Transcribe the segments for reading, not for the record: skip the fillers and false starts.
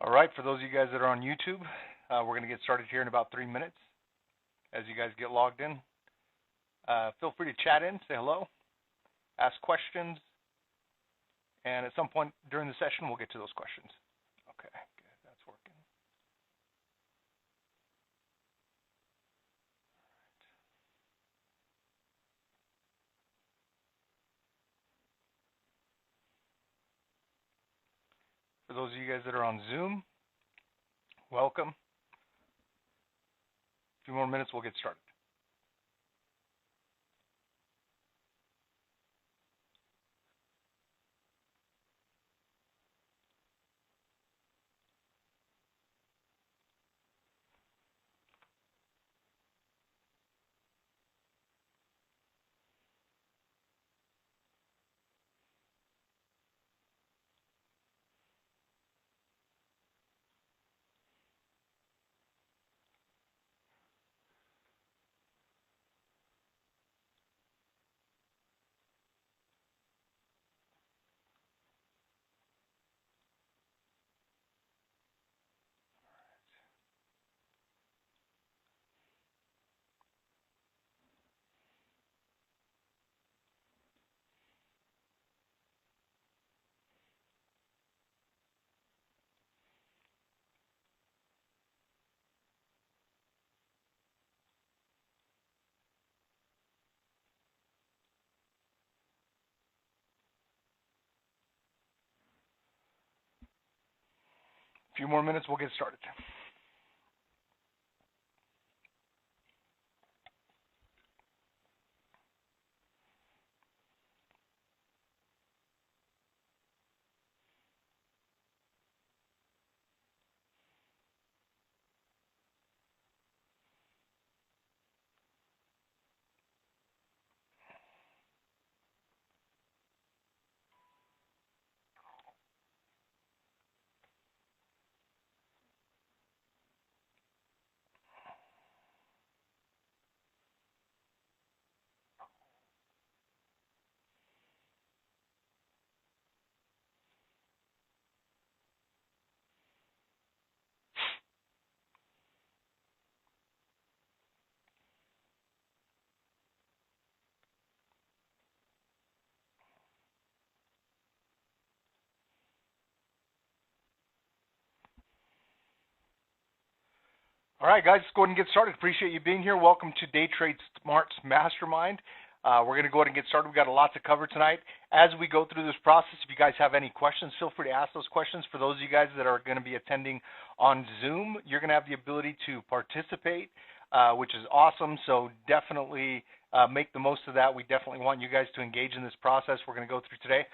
All right, for those of you guys that are on YouTube, we're going to get started here in about 3 minutes. As you guys get logged in, feel free to chat in, say hello, ask questions, and at some point during the session, we'll get to those questions. Okay, good, that's working. For those of you guys that are on Zoom, welcome. A few more minutes, we'll get started. A few more minutes, we'll get started. All right, guys, let's go ahead and get started. Appreciate you being here. Welcome to Day Trade Smart's Mastermind. We're going to go ahead and get started. We've got a lot to cover tonight. As we go through this process, if you guys have any questions, feel free to ask those questions. For those of you guys that are going to be attending on Zoom, you're going to have the ability to participate, which is awesome. So definitely make the most of that. We definitely want you guys to engage in this process we're going to go through today.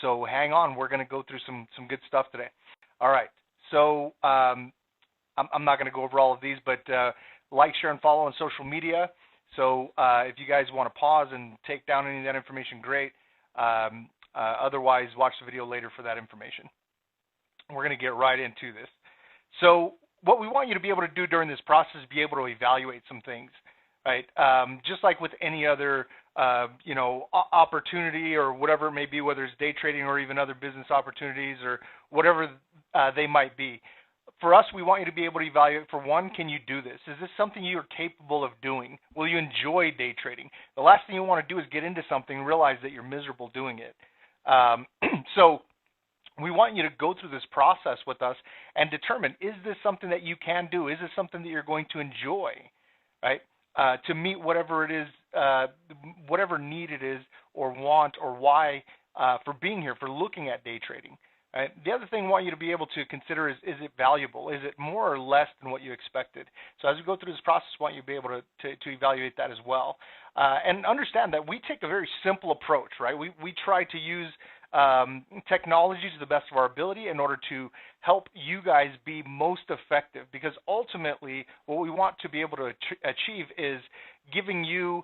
So hang on. We're going to go through some good stuff today. All right. So I'm not going to go over all of these, but like, share, and follow on social media. So if you guys want to pause and take down any of that information, great. Otherwise, watch the video later for that information. We're going to get right into this. So what we want you to be able to do during this process is be able to evaluate some things, right? Just like with any other opportunity or whatever it may be, whether it's day trading or even other business opportunities or whatever they might be. For us, we want you to be able to evaluate, for one, can you do this? Is this something you're capable of doing? Will you enjoy day trading? The last thing you want to do is get into something and realize that you're miserable doing it. So we want you to go through this process with us and determine, is this something that you can do? Is this something that you're going to enjoy, right? To meet whatever it is, whatever need it is or want or why for being here, for looking at day trading. Right. The other thing I want you to be able to consider is it valuable? Is it more or less than what you expected? So as we go through this process, I want you to be able to evaluate that as well. And understand that we take a very simple approach, right? We try to use technology to the best of our ability in order to help you guys be most effective, because ultimately what we want to be able to achieve is giving you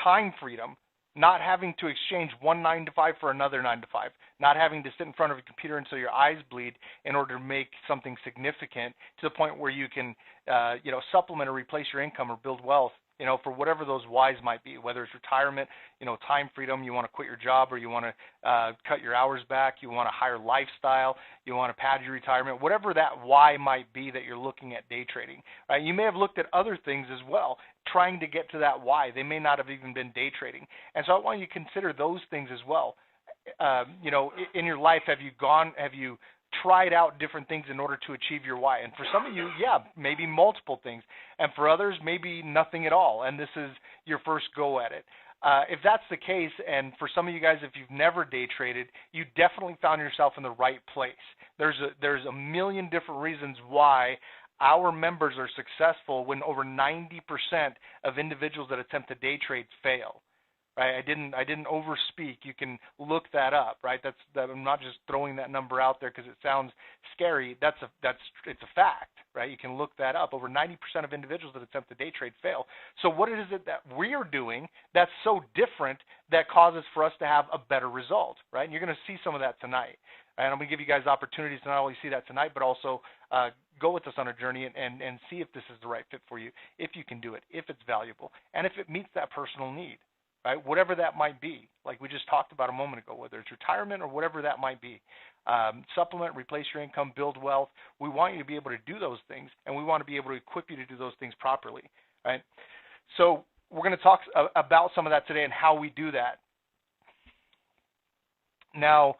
time freedom, not having to exchange one 9-to-5 for another 9-to-5, not having to sit in front of a computer until your eyes bleed in order to make something significant to the point where you can, supplement or replace your income or build wealth you know, for whatever those whys might be, whether it's retirement, you know, time freedom, you want to quit your job, or you want to cut your hours back, you want a higher lifestyle, you want to pad your retirement, whatever that why might be that you're looking at day trading. Right? You may have looked at other things as well, trying to get to that why. They may not have even been day trading. And so I want you to consider those things as well. You know, in your life, have you tried out different things in order to achieve your why? And for some of you, yeah, maybe multiple things. And for others, maybe nothing at all. And this is your first go at it. If that's the case, and for some of you guys, if you've never day traded, you definitely found yourself in the right place. There's a million different reasons why our members are successful when over 90% of individuals that attempt to day trade fail. Right? I didn't overspeak. You can look that up, right? I'm not just throwing that number out there because it sounds scary. It's a fact, right? You can look that up. Over 90% of individuals that attempt to day trade fail. So what is it that we're doing that's so different that causes for us to have a better result, right? And you're going to see some of that tonight. And I'm going to give you guys opportunities to not only see that tonight, but also go with us on a journey and see if this is the right fit for you, if you can do it, if it's valuable, and if it meets that personal need. Right, whatever that might be, like we just talked about a moment ago, whether it's retirement or whatever that might be, supplement, replace your income, build wealth. We want you to be able to do those things, and we want to be able to equip you to do those things properly, right? So we're going to talk about some of that today and how we do that. Now,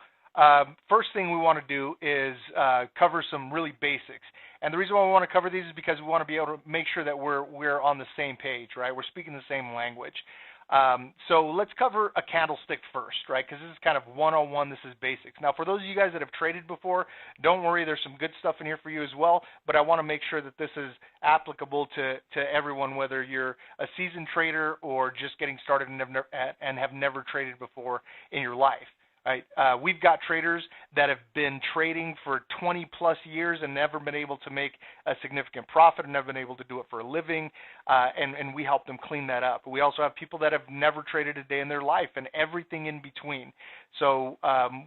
first thing we want to do is cover some really basics. And the reason why we want to cover these is because we want to be able to make sure that we're on the same page, right? We're speaking the same language. So let's cover a candlestick first, right? Because this is kind of 101. This is basics. Now, for those of you guys that have traded before, don't worry. There's some good stuff in here for you as well. But I want to make sure that this is applicable to everyone, whether you're a seasoned trader or just getting started and have never traded before in your life. Right? We've got traders that have been trading for 20 plus years and never been able to make a significant profit and never been able to do it for a living, and we help them clean that up. We also have people that have never traded a day in their life and everything in between. So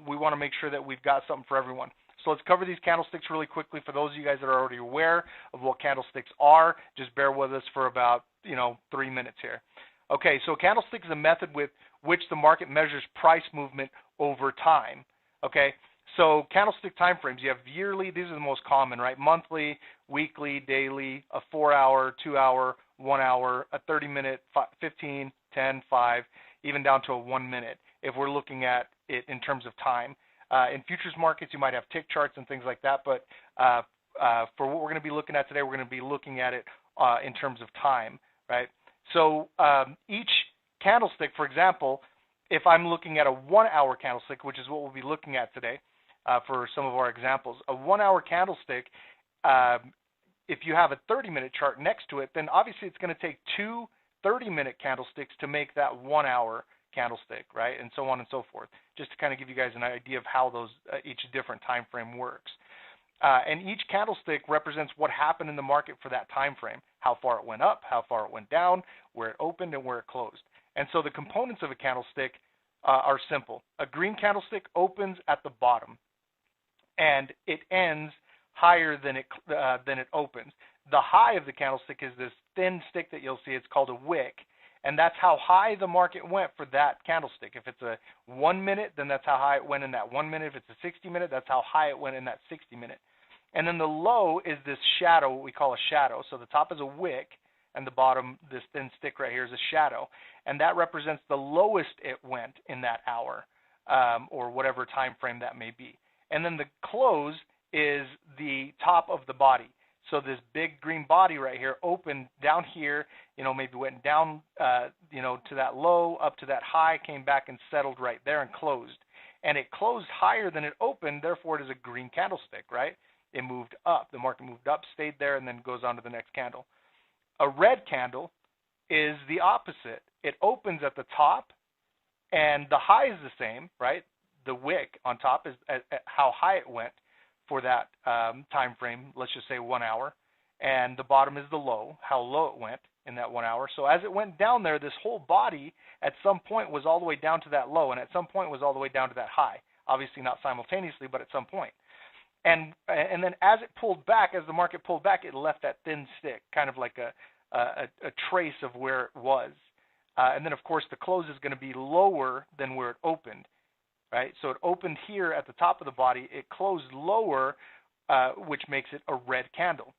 we want to make sure that we've got something for everyone. So let's cover these candlesticks really quickly. For those of you guys that are already aware of what candlesticks are, just bear with us for about 3 minutes here. Okay, so a candlestick is a method with which the market measures price movement over time. Okay, so candlestick time frames, you have yearly, these are the most common, right? Monthly, weekly, daily, a 4-hour, 2-hour, 1 hour, a 30-minute, 15, 10, 5, even down to a 1 minute if we're looking at it in terms of time. In futures markets, you might have tick charts and things like that, but for what we're going to be looking at today, we're going to be looking at it in terms of time, right? So each candlestick, for example, if I'm looking at a 1-hour candlestick, which is what we'll be looking at today for some of our examples, a 1-hour candlestick, if you have a 30-minute chart next to it, then obviously it's going to take 2 30-minute candlesticks to make that 1-hour candlestick, right, and so on and so forth, just to kind of give you guys an idea of how those each different time frame works. And each candlestick represents what happened in the market for that time frame, how far it went up, how far it went down, where it opened, and where it closed. And so the components of a candlestick are simple. A green candlestick opens at the bottom, and it ends higher than it opens. The high of the candlestick is this thin stick that you'll see. It's called a wick, and that's how high the market went for that candlestick. If it's a 1 minute, then that's how high it went in that 1 minute. If it's a 60-minute, that's how high it went in that 60-minute. And then the low is this shadow, what we call a shadow. So the top is a wick, and the bottom, this thin stick right here, is a shadow. And that represents the lowest it went in that hour, or whatever time frame that may be. And then the close is the top of the body. So this big green body right here opened down here, maybe went down, to that low, up to that high, came back and settled right there and closed. And it closed higher than it opened, therefore it is a green candlestick, right? It moved up. The market moved up, stayed there, and then goes on to the next candle. A red candle is the opposite. It opens at the top, and the high is the same, right? The wick on top is at how high it went for that time frame, let's just say 1 hour, and the bottom is the low, how low it went in that 1 hour. So as it went down there, this whole body at some point was all the way down to that low, and at some point was all the way down to that high. Obviously not simultaneously, but at some point. And then as it pulled back, as the market pulled back, it left that thin stick, kind of like a trace of where it was. And then, of course, the close is going to be lower than where it opened, right? So it opened here at the top of the body. It closed lower, which makes it a red candle.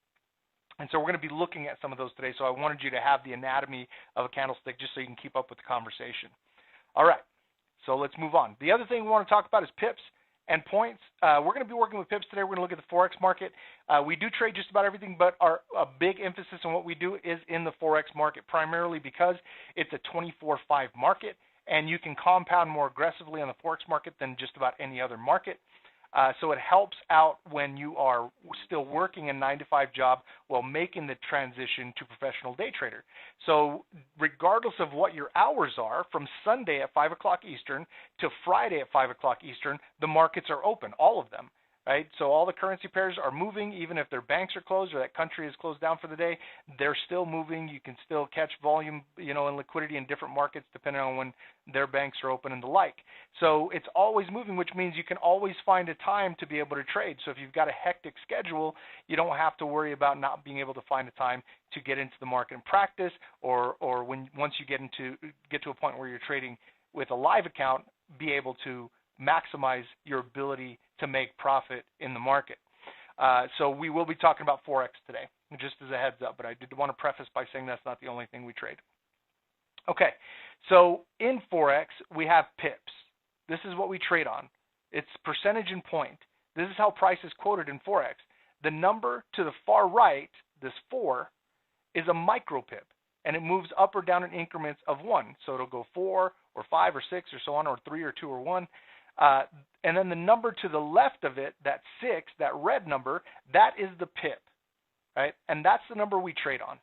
And so we're going to be looking at some of those today. So I wanted you to have the anatomy of a candlestick just so you can keep up with the conversation. All right, so let's move on. The other thing we want to talk about is pips and points. We're going to be working with pips today. We're going to look at the Forex market. We do trade just about everything, but a big emphasis on what we do is in the Forex market, primarily because it's a 24/5 market, and you can compound more aggressively on the Forex market than just about any other market. So it helps out when you are still working a 9-to-5 job while making the transition to professional day trader. So regardless of what your hours are, from Sunday at 5 o'clock Eastern to Friday at 5 o'clock Eastern, the markets are open, all of them. Right? So all the currency pairs are moving, even if their banks are closed or that country is closed down for the day, they're still moving. You can still catch volume, and liquidity in different markets depending on when their banks are open and the like. So it's always moving, which means you can always find a time to be able to trade. So if you've got a hectic schedule, you don't have to worry about not being able to find a time to get into the market and practice, or once you get to a point where you're trading with a live account, be able to maximize your ability to make profit in the market. So we will be talking about Forex today, just as a heads up, but I did want to preface by saying that's not the only thing we trade. Okay, so in Forex, we have pips. This is what we trade on. It's percentage and point. This is how price is quoted in Forex. The number to the far right, this 4, is a micro pip, and it moves up or down in increments of 1. So it'll go 4 or 5 or 6 or so on, or 3 or 2 or 1. And then the number to the left of it, that 6, that red number, that is the pip, right? And that's the number we trade on.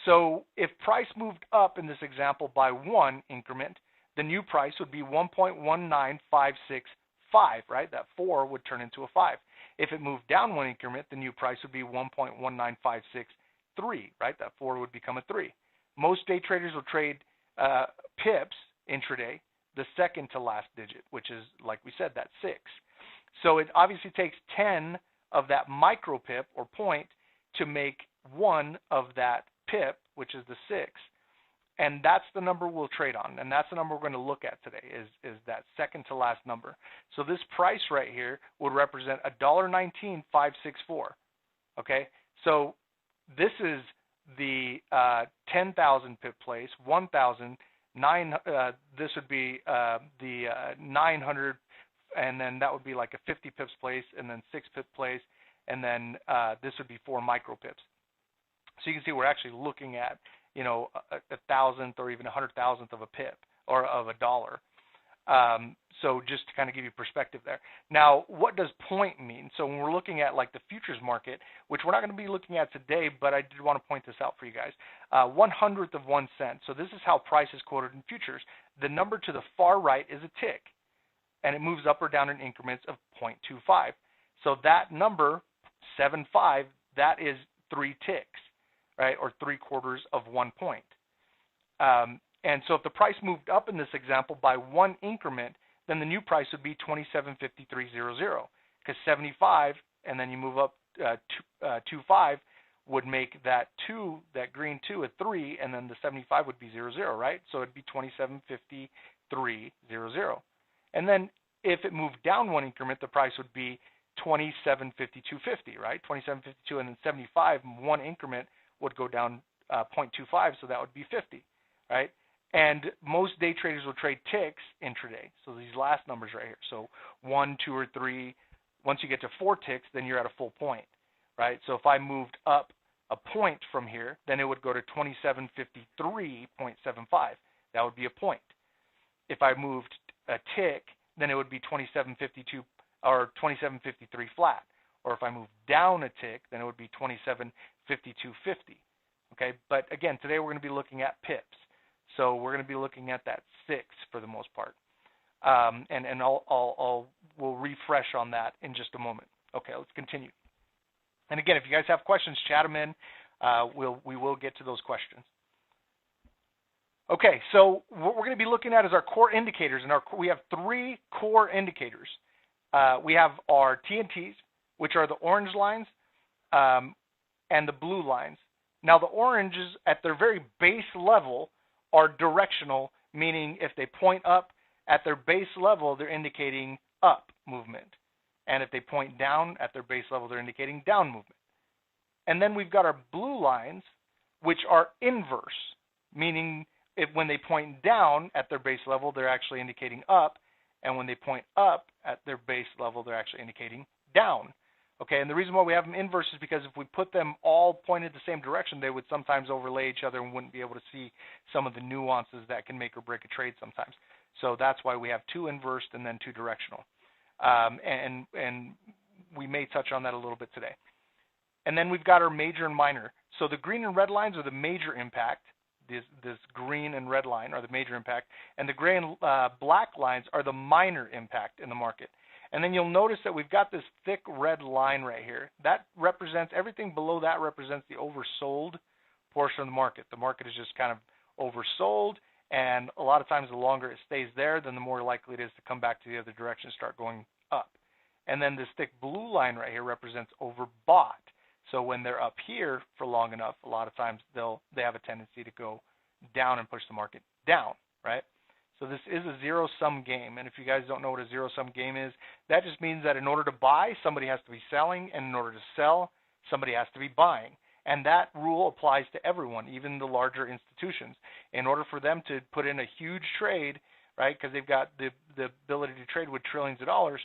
So if price moved up in this example by 1 increment, the new price would be 1.19565, right? That 4 would turn into a 5. If it moved down 1 increment, the new price would be 1.19563, right? That 4 would become a 3. Most day traders will trade pips intraday, the second to last digit, which is, like we said, that 6. So it obviously takes 10 of that micro pip or point to make 1 of that pip, which is the 6. And that's the number we'll trade on. And that's the number we're going to look at today is that second to last number. So this price right here would represent $1.19564. Okay, so this is the 10,000 pip place, 1,000. This would be the 900, and then that would be like a 50 pips place, and then 6 pip place, and then this would be 4 micro pips. So you can see we're actually looking at a thousandth or even 100,000th of a pip or of a dollar. So just to kind of give you perspective there. Now, what does point mean? So when we're looking at like the futures market, which we're not going to be looking at today, but I did want to point this out for you guys. 1/100th of 1 cent. So this is how price is quoted in futures. The number to the far right is a tick, and it moves up or down in increments of 0.25. So that number, 75, that is 3 ticks, right, or 3/4 of 1 point. And so if the price moved up in this example by 1 increment, then the new price would be 27.5300, because 75, and then you move up 25 would make that 2, that green 2, a 3, and then the 75 would be 00, right? So it'd be 27.5300. And then if it moved down 1 increment, the price would be 27.5250, right? 27.52, and then 75, 1 increment would go down 0.25, so that would be 50, right? And most day traders will trade ticks intraday. So these last numbers right here. So 1, 2, or 3. Once you get to 4 ticks, then you're at a full point, right? So if I moved up a point from here, then it would go to 27.53.75. That would be a point. If I moved a tick, then it would be 27.52 or 27.53 flat. Or if I moved down a tick, then it would be 27.5250. Okay, but again, today we're going to be looking at pips. So we're going to be looking at that 6 for the most part, and we'll refresh on that in just a moment. Okay, let's continue. And again, if you guys have questions, chat them in. We will get to those questions. Okay, so what we're going to be looking at is our core indicators, and we have 3 core indicators. We have our TNTs, which are the orange lines and the blue lines. Now the oranges at their very base level are directional, meaning if they point up at their base level, they're indicating up movement. And if they point down at their base level, they're indicating down movement. And then we've got our blue lines, which are inverse, meaning when they point down at their base level, they're actually indicating up, and when they point up at their base level, they're actually indicating down. Okay, and the reason why we have them inverse is because if we put them all pointed the same direction, they would sometimes overlay each other and wouldn't be able to see some of the nuances that can make or break a trade sometimes. So that's why we have two inversed and then two directional. And we may touch on that a little bit today. And then we've got our major and minor. So the green and red lines are the major impact. This green and red line are the major impact, and the gray and black lines are the minor impact in the market. And then you'll notice that we've got this thick red line right here. That represents, everything below that represents the oversold portion of the market. The market is just kind of oversold, and a lot of times the longer it stays there, then the more likely it is to come back to the other direction and start going up. And then this thick blue line right here represents overbought. So when they're up here for long enough, a lot of times they have a tendency to go down and push the market down, right? So this is a zero-sum game, and if you guys don't know what a zero-sum game is, that just means that in order to buy, somebody has to be selling, and in order to sell, somebody has to be buying. And that rule applies to everyone, even the larger institutions. In order for them to put in a huge trade, right, because they've got the ability to trade with trillions of dollars,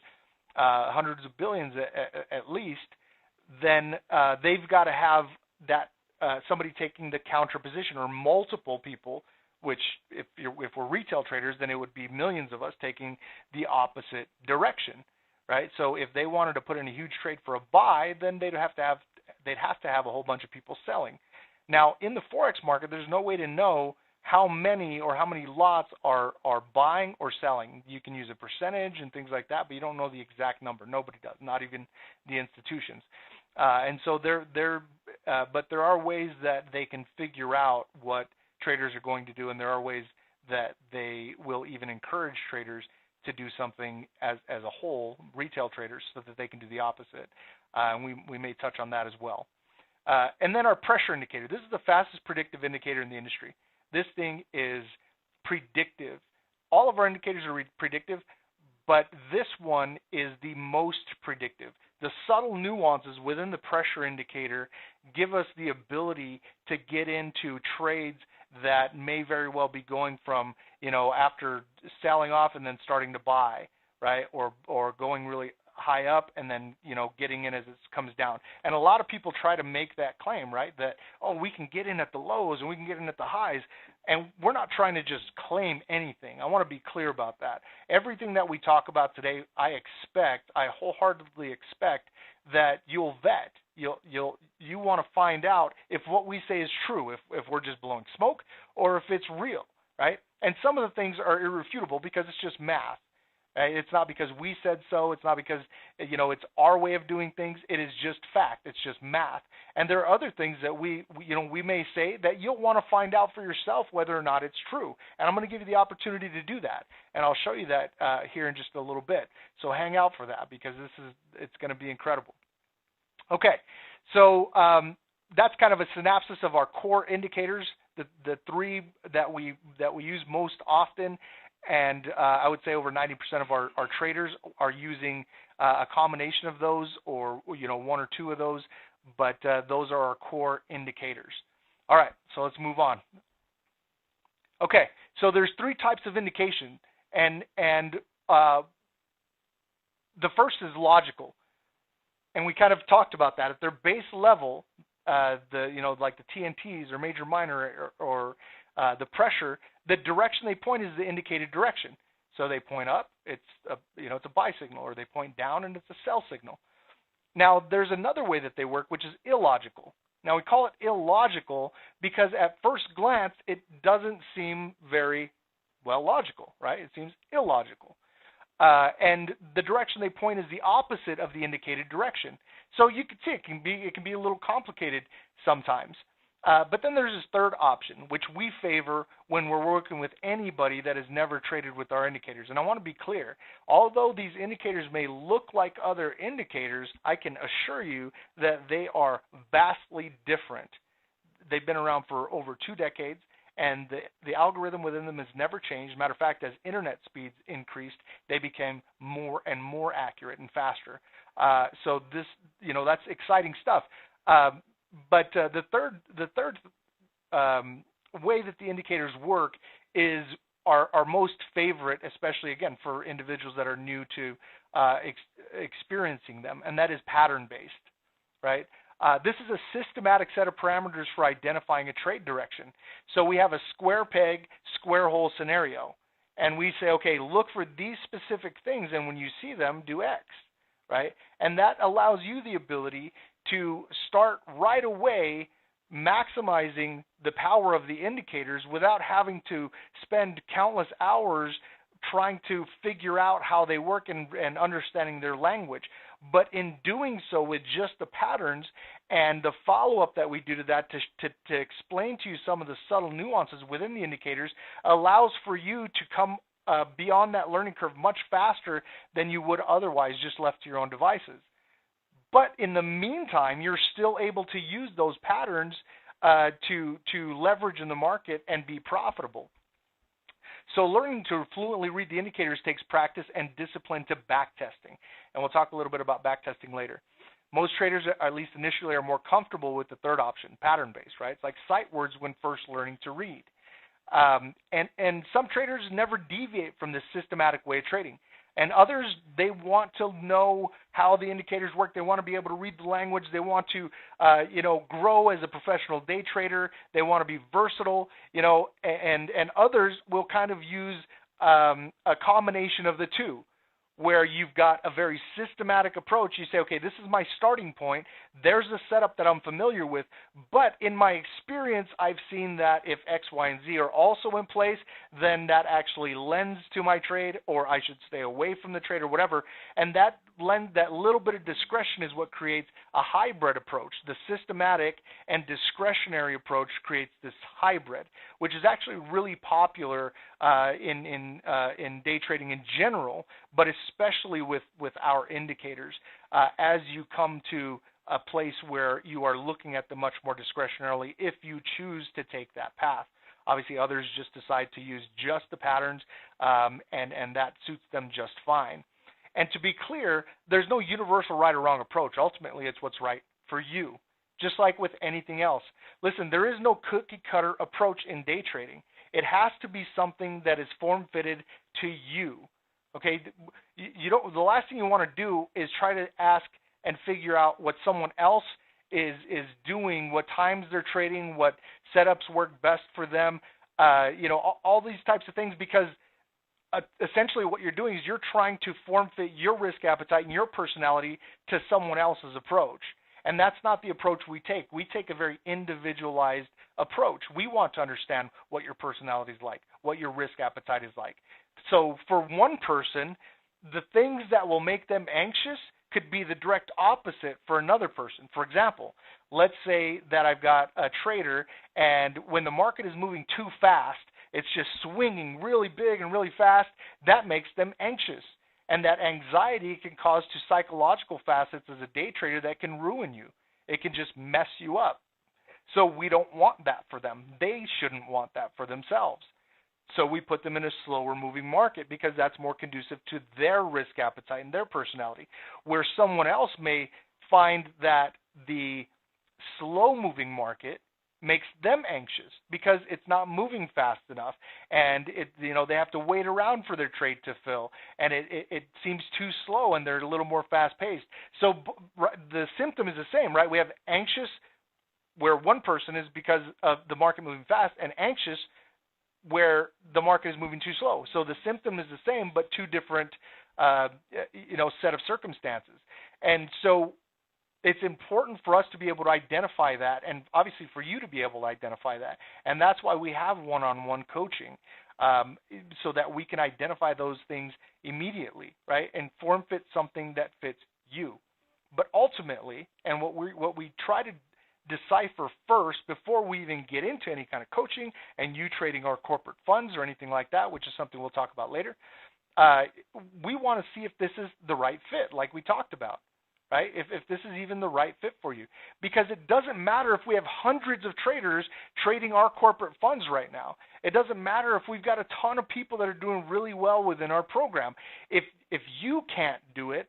hundreds of billions at least, then they've got to have that somebody taking the counter position, or multiple people, which if we're retail traders, then it would be millions of us taking the opposite direction, right? So if they wanted to put in a huge trade for a buy, then they'd have to have a whole bunch of people selling. Now in the Forex market, there's no way to know how many or how many lots are buying or selling. You can use a percentage and things like that, but you don't know the exact number. Nobody does, not even the institutions. And so but there are ways that they can figure out what traders are going to do, and there are ways that they will even encourage traders to do something as a whole, retail traders, so that they can do the opposite. And we may touch on that as well. And then our pressure indicator. This is the fastest predictive indicator in the industry. This thing is predictive. All of our indicators are predictive, but this one is the most predictive. The subtle nuances within the pressure indicator give us the ability to get into trades that may very well be going from, after selling off and then starting to buy, right? Or going really high up and then, getting in as it comes down. And a lot of people try to make that claim, right? That, we can get in at the lows and we can get in at the highs. And we're not trying to just claim anything. I want to be clear about that. Everything that we talk about today, I wholeheartedly expect that you'll vet. You want to find out if what we say is true, if we're just blowing smoke, or if it's real, right? And some of the things are irrefutable because it's just math. Right? It's not because we said so. It's not because, it's our way of doing things. It is just fact. It's just math. And there are other things that we may say that you'll want to find out for yourself whether or not it's true. And I'm going to give you the opportunity to do that. And I'll show you that here in just a little bit. So hang out for that, because it's going to be incredible. Okay, so that's kind of a synopsis of our core indicators, the three that we use most often. And I would say over 90% of our traders are using a combination of those, or one or two of those, but those are our core indicators. All right, so let's move on. Okay, so there's three types of indication, and the first is logical, and we kind of talked about that. At their base level, like the TNTs or major minor or the pressure, the direction they point is the indicated direction. So they point up, it's a buy signal, or they point down and it's a sell signal. Now there's another way that they work, which is illogical. Now we call it illogical because at first glance it doesn't seem very logical, right? It seems illogical. And the direction they point is the opposite of the indicated direction. So you can see it can be a little complicated sometimes. But then there's this third option, which we favor when we're working with anybody that has never traded with our indicators. And I want to be clear, although these indicators may look like other indicators, I can assure you that they are vastly different. they've been around for over 2 decades, and the algorithm within them has never changed. Matter of fact, as internet speeds increased, they became more and more accurate and faster. So this, that's exciting stuff. But the third way that the indicators work is our most favorite, especially again for individuals that are new to experiencing them, and that is pattern-based, right? This is a systematic set of parameters for identifying a trade direction. So we have a square peg, square hole scenario, and we say, okay, look for these specific things, and when you see them, do X, right? And that allows you the ability to start right away maximizing the power of the indicators without having to spend countless hours trying to figure out how they work and understanding their language. But in doing so with just the patterns and the follow-up that we do to that to explain to you some of the subtle nuances within the indicators allows for you to come beyond that learning curve much faster than you would otherwise just left to your own devices. But in the meantime, you're still able to use those patterns to leverage in the market and be profitable. So learning to fluently read the indicators takes practice and discipline to backtesting. And we'll talk a little bit about backtesting later. Most traders, at least initially, are more comfortable with the third option, pattern-based, right? It's like sight words when first learning to read. And some traders never deviate from this systematic way of trading. And others, they want to know how the indicators work. They want to be able to read the language. They want to, grow as a professional day trader. They want to be versatile, and others will kind of use a combination of the two, where you've got a very systematic approach. You say, okay, this is my starting point. There's a setup that I'm familiar with, but in my experience, I've seen that if X, Y, and Z are also in place, then that actually lends to my trade, or I should stay away from the trade or whatever. And that little bit of discretion is what creates a hybrid approach. The systematic and discretionary approach creates this hybrid, which is actually really popular in day trading in general, but especially with our indicators. As you come to a place where you are looking at them much more discretionarily if you choose to take that path. Obviously, others just decide to use just the patterns, and that suits them just fine. And to be clear, there's no universal right or wrong approach. Ultimately, it's what's right for you, just like with anything else. Listen, there is no cookie-cutter approach in day trading. It has to be something that is form-fitted to you. Okay, the last thing you want to do is try to ask and figure out what someone else is doing, what times they're trading, what setups work best for them, all these types of things, because essentially what you're doing is you're trying to form fit your risk appetite and your personality to someone else's approach. And that's not the approach we take. We take a very individualized approach. We want to understand what your personality is like, what your risk appetite is like. So for one person, the things that will make them anxious could be the direct opposite for another person. For example, let's say that I've got a trader, and when the market is moving too fast, it's just swinging really big and really fast, that makes them anxious. And that anxiety can cause to psychological facets as a day trader that can ruin you. It can just mess you up. So we don't want that for them. They shouldn't want that for themselves. So we put them in a slower moving market because that's more conducive to their risk appetite and their personality. Where someone else may find that the slow moving market makes them anxious because it's not moving fast enough, and they have to wait around for their trade to fill, and it seems too slow, and they're a little more fast paced. So the symptom is the same, right? We have anxious where one person is because of the market moving fast, and anxious where the market is moving too slow. So the symptom is the same, but two different set of circumstances. And so it's important for us to be able to identify that, and obviously for you to be able to identify that. And that's why we have one-on-one coaching, so that we can identify those things immediately, right, and form fit something that fits you. But ultimately, and what we try to decipher first before we even get into any kind of coaching and you trading our corporate funds or anything like that, which is something we'll talk about later, we want to see if this is the right fit, like we talked about. right? If this is even the right fit for you. Because it doesn't matter if we have hundreds of traders trading our corporate funds right now. It doesn't matter if we've got a ton of people that are doing really well within our program. If you can't do it,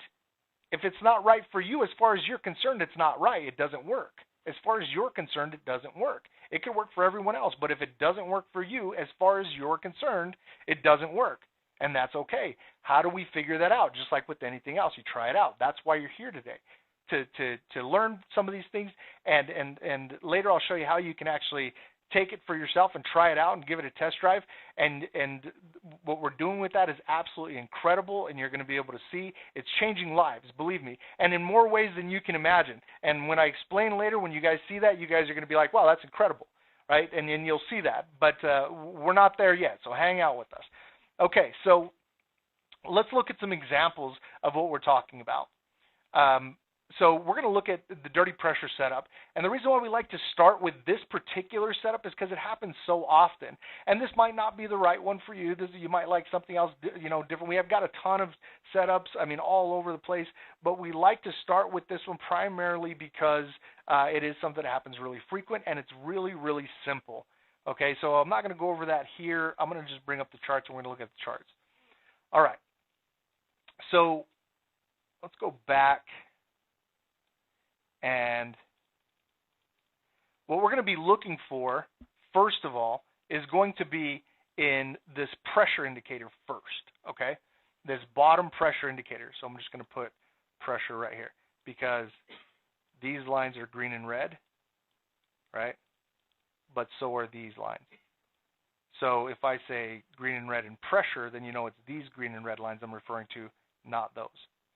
if it's not right for you, as far as you're concerned, it's not right. It doesn't work. As far as you're concerned, it doesn't work. It could work for everyone else, but if it doesn't work for you, as far as you're concerned, it doesn't work. And that's okay. How do we figure that out? Just like with anything else, you try it out. That's why you're here today, to learn some of these things. And later I'll show you how you can actually take it for yourself and try it out and give it a test drive. And what we're doing with that is absolutely incredible, and you're going to be able to see it's changing lives, believe me, and in more ways than you can imagine. And when I explain later, when you guys see that, you guys are going to be like, wow, that's incredible, right? And you'll see that. But we're not there yet, so hang out with us. Okay, so let's look at some examples of what we're talking about. So we're going to look at the dirty pressure setup. And the reason why we like to start with this particular setup is because it happens so often. And this might not be the right one for you. You might like something else, different. We have got a ton of setups, all over the place. But we like to start with this one primarily because it is something that happens really frequent, and it's really, really simple. Okay, so I'm not going to go over that here. I'm going to just bring up the charts, and we're going to look at the charts. All right. So let's go back. And what we're going to be looking for, first of all, is going to be in this pressure indicator first, okay? This bottom pressure indicator. So I'm just going to put pressure right here because these lines are green and red, right? But so are these lines. So if I say green and red in pressure, then you know it's these green and red lines I'm referring to, not those,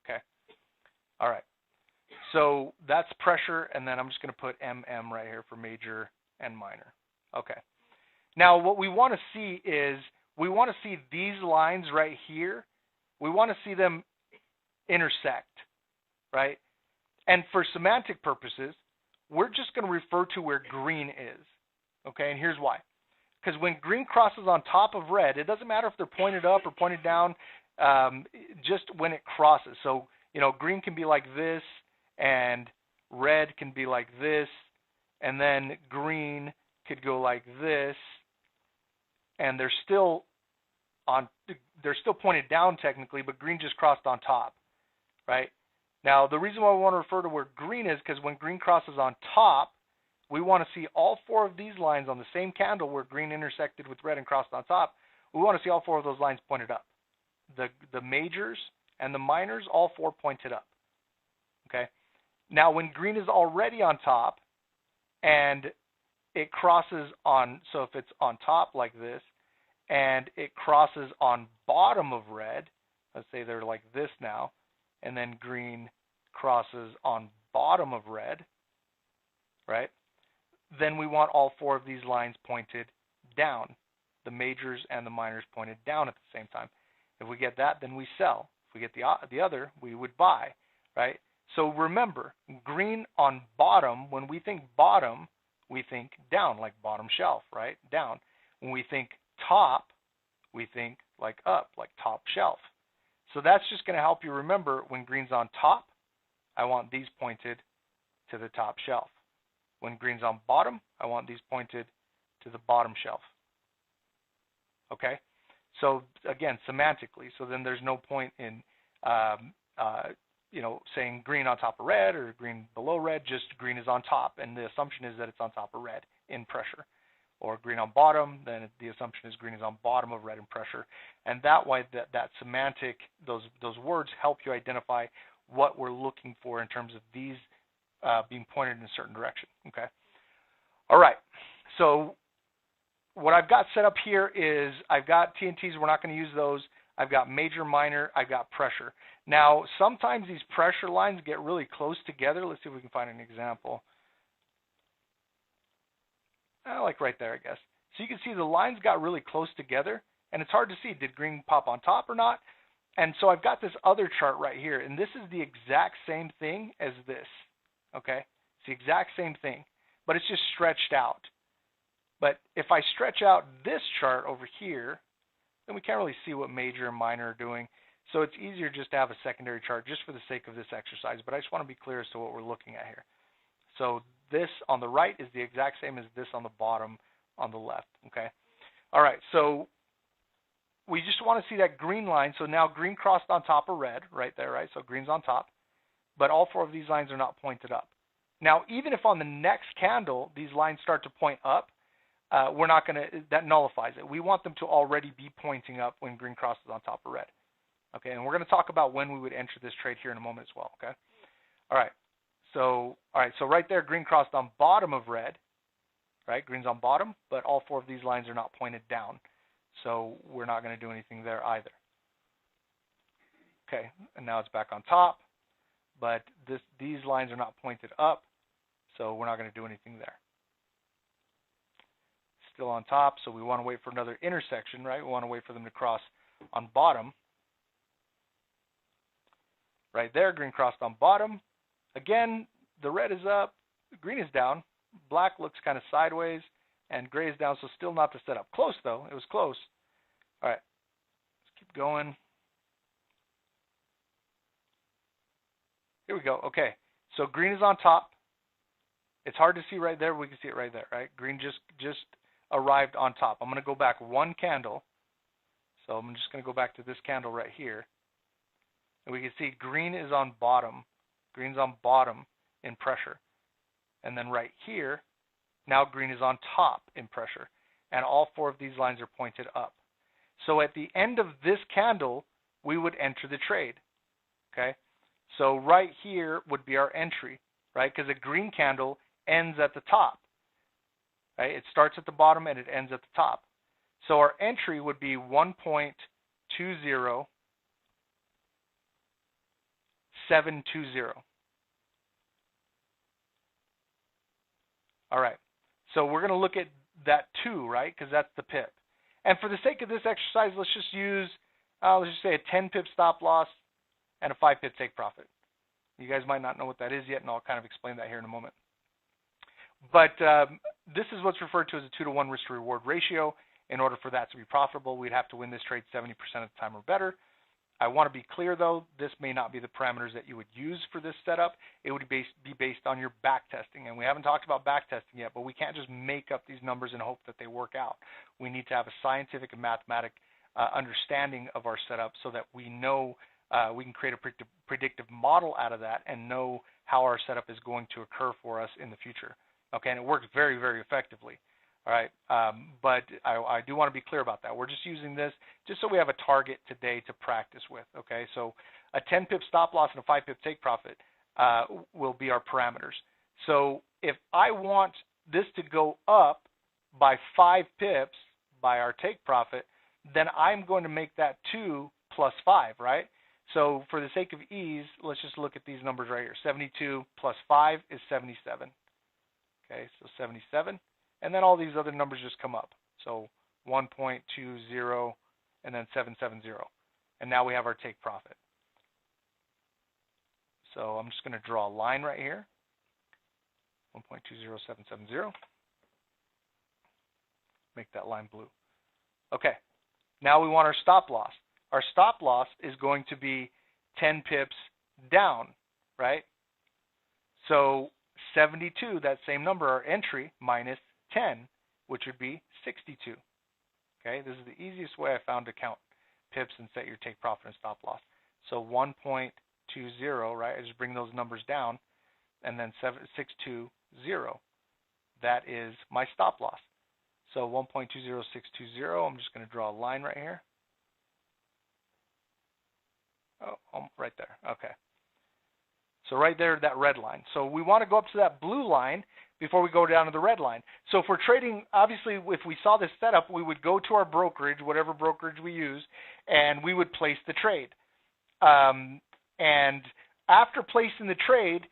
okay? All right. So that's pressure, and then I'm just going to put MM right here for major and minor. Okay. Now what we want to see is we want to see these lines right here. We want to see them intersect, right? And for semantic purposes, we're just going to refer to where green is. Okay, and here's why. Because when green crosses on top of red, it doesn't matter if they're pointed up or pointed down, just when it crosses. So, green can be like this, and red can be like this, and then green could go like this, and they're still pointed down technically, but green just crossed on top, right? Now, the reason why we want to refer to where green is because when green crosses on top, we want to see all four of these lines on the same candle where green intersected with red and crossed on top. We want to see all four of those lines pointed up. The majors and the minors, all four pointed up. Okay. Now, when green is already on top and it crosses on, so if it's on top like this and it crosses on bottom of red, let's say they're like this now, and then green crosses on bottom of red, right? Then we want all four of these lines pointed down, the majors and the minors pointed down at the same time. If we get that, then we sell. If we get the other, we would buy, right? So remember, green on bottom, when we think bottom, we think down, like bottom shelf, right? Down. When we think top, we think like up, like top shelf. So that's just going to help you remember when green's on top, I want these pointed to the top shelf. When green's on bottom, I want these pointed to the bottom shelf. Okay? So again, semantically, so then there's no point in saying green on top of red or green below red, just green is on top, and the assumption is that it's on top of red in pressure. Or green on bottom, then the assumption is green is on bottom of red in pressure. And that way, that semantic, those words help you identify what we're looking for in terms of these being pointed in a certain direction. Okay. All right. So what I've got set up here is I've got TNTs. We're not going to use those. I've got major, minor. I've got pressure. Now, sometimes these pressure lines get really close together. Let's see if we can find an example. Like right there, I guess. So you can see the lines got really close together, and it's hard to see, did green pop on top or not? And so I've got this other chart right here, and this is the exact same thing as this, okay? It's the exact same thing, but it's just stretched out. But if I stretch out this chart over here, then we can't really see what major and minor are doing. So it's easier just to have a secondary chart just for the sake of this exercise, but I just want to be clear as to what we're looking at here. So this on the right is the exact same as this on the bottom on the left, okay? All right, so we just want to see that green line. So now green crossed on top of red right there, right? So green's on top, but all four of these lines are not pointed up. Now, even if on the next candle these lines start to point up, we're not going to, that nullifies it. We want them to already be pointing up when green crosses on top of red. Okay, and we're going to talk about when we would enter this trade here in a moment as well, okay? All right, so right there, green crossed on bottom of red, right? Green's on bottom, but all four of these lines are not pointed down, so we're not going to do anything there either. Okay, and now it's back on top, but these lines are not pointed up, so we're not going to do anything there. Still on top, so we want to wait for another intersection, right? We want to wait for them to cross on bottom. Right there, green crossed on bottom. Again, the red is up, green is down, black looks kind of sideways, and gray is down, so still not the setup. Close, though. It was close. All right, let's keep going. Here we go. Okay, so green is on top. It's hard to see right there. We can see it right there, right? Green just arrived on top. I'm going to go back one candle. So I'm just going to go back to this candle right here. And we can see green is on bottom. Green's on bottom in pressure. And then right here, now green is on top in pressure. And all four of these lines are pointed up. So at the end of this candle, we would enter the trade. Okay? So right here would be our entry, right? Because a green candle ends at the top. Right? It starts at the bottom and it ends at the top. So our entry would be 1.20720. All right, so we're going to look at that 2, right, because that's the pip. And for the sake of this exercise, let's just use, let's just say a 10 pip stop loss and a 5 pip take profit. You guys might not know what that is yet, and I'll kind of explain that here in a moment. But this is what's referred to as a 2-to-1 risk to reward ratio. In order for that to be profitable, we'd have to win this trade 70% of the time or better. I want to be clear, though, this may not be the parameters that you would use for this setup. It would be based on your back testing. And we haven't talked about back testing yet, but we can't just make up these numbers and hope that they work out. We need to have a scientific and mathematic understanding of our setup so that we know we can create a predictive model out of that and know how our setup is going to occur for us in the future. Okay, and it works very, very effectively. All right, but I do want to be clear about that. We're just using this just so we have a target today to practice with, okay? So a 10 pip stop loss and a 5 pip take profit will be our parameters. So if I want this to go up by 5 pips by our take profit, then I'm going to make that 2 plus 5, right? So for the sake of ease, let's just look at these numbers right here. 72 plus 5 is 77. Okay, so 77. And then all these other numbers just come up. So 1.20 and then 770. And now we have our take profit. So I'm just going to draw a line right here. 1.20770. Make that line blue. Okay. Now we want our stop loss. Our stop loss is going to be 10 pips down, right? So 72, that same number, our entry, minus 10, which would be 62. Okay, this is the easiest way I found to count pips and set your take profit and stop loss. So 1.20, right? I just bring those numbers down, and then 620. That is my stop loss. So 1.20620. I'm just going to draw a line right here. Oh, right there. Okay. So right there, that red line. So we want to go up to that blue line before we go down to the red line. So if we're trading, obviously, if we saw this setup, we would go to our brokerage, whatever brokerage we use, and we would place the trade. And after placing the trade,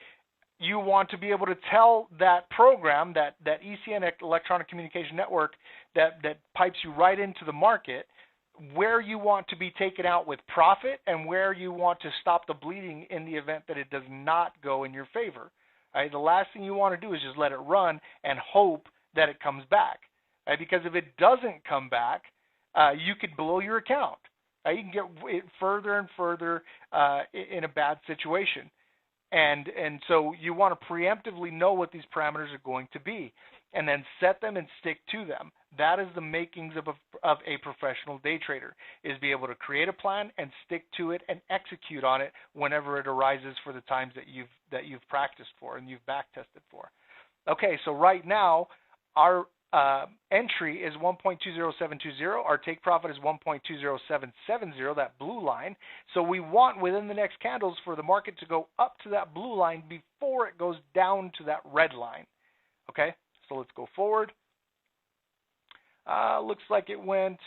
you want to be able to tell that program, that ECN electronic communication network that pipes you right into the market, where you want to be taken out with profit and where you want to stop the bleeding in the event that it does not go in your favor. Right? The last thing you want to do is just let it run and hope that it comes back. Right? Because if it doesn't come back, you could blow your account. Right? You can get it further and further in a bad situation. And so you want to preemptively know what these parameters are going to be, and then set them and stick to them. That is the makings of a professional day trader, is be able to create a plan and stick to it and execute on it whenever it arises for the times that you've practiced for and you've back tested for. Okay, so right now our entry is 1.20720. Our take profit is 1.20770, that blue line. So we want within the next candles for the market to go up to that blue line before it goes down to that red line. Okay, so let's go forward. Looks like it went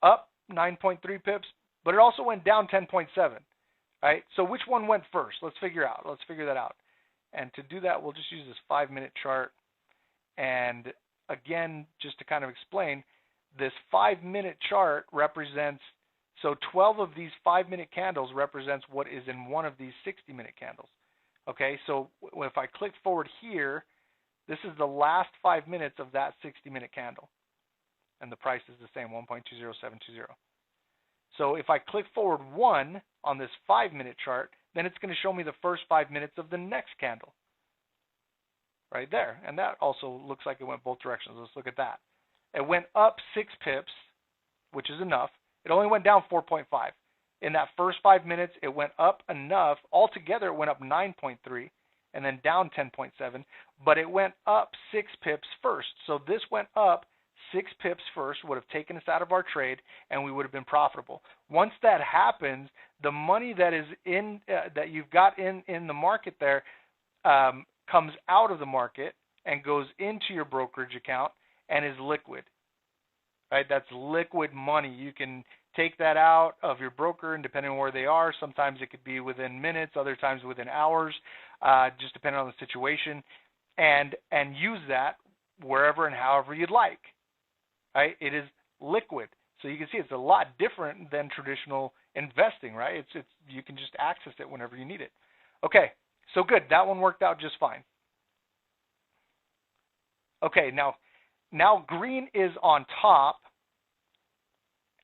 up 9.3 pips, but it also went down 10.7. Right? So which one went first? Let's figure that out. And to do that, we'll just use this 5-minute chart. And again, just to kind of explain, this 5-minute chart represents, so 12 of these 5-minute candles represents what is in one of these 60-minute candles. Okay, so if I click forward here, this is the last 5 minutes of that 60-minute candle. And the price is the same, 1.20720. So if I click forward 1 on this 5-minute chart, then it's going to show me the first 5 minutes of the next candle. Right there. And that also looks like it went both directions. Let's look at that. It went up 6 pips, which is enough. It only went down 4.5. In that first 5 minutes, it went up enough. Altogether, it went up 9.3 and then down 10.7. But it went up 6 pips first. So this went up 6 pips first, would have taken us out of our trade, and we would have been profitable. Once that happens, the money that is in that you've got in the market there comes out of the market and goes into your brokerage account and is liquid. Right? That's liquid money. You can take that out of your broker, and depending on where they are, sometimes it could be within minutes, other times within hours, just depending on the situation, and use that wherever and however you'd like. Right? It is liquid. So you can see it's a lot different than traditional investing, right? It's you can just access it whenever you need it. Okay, so good. That one worked out just fine. Okay, now green is on top,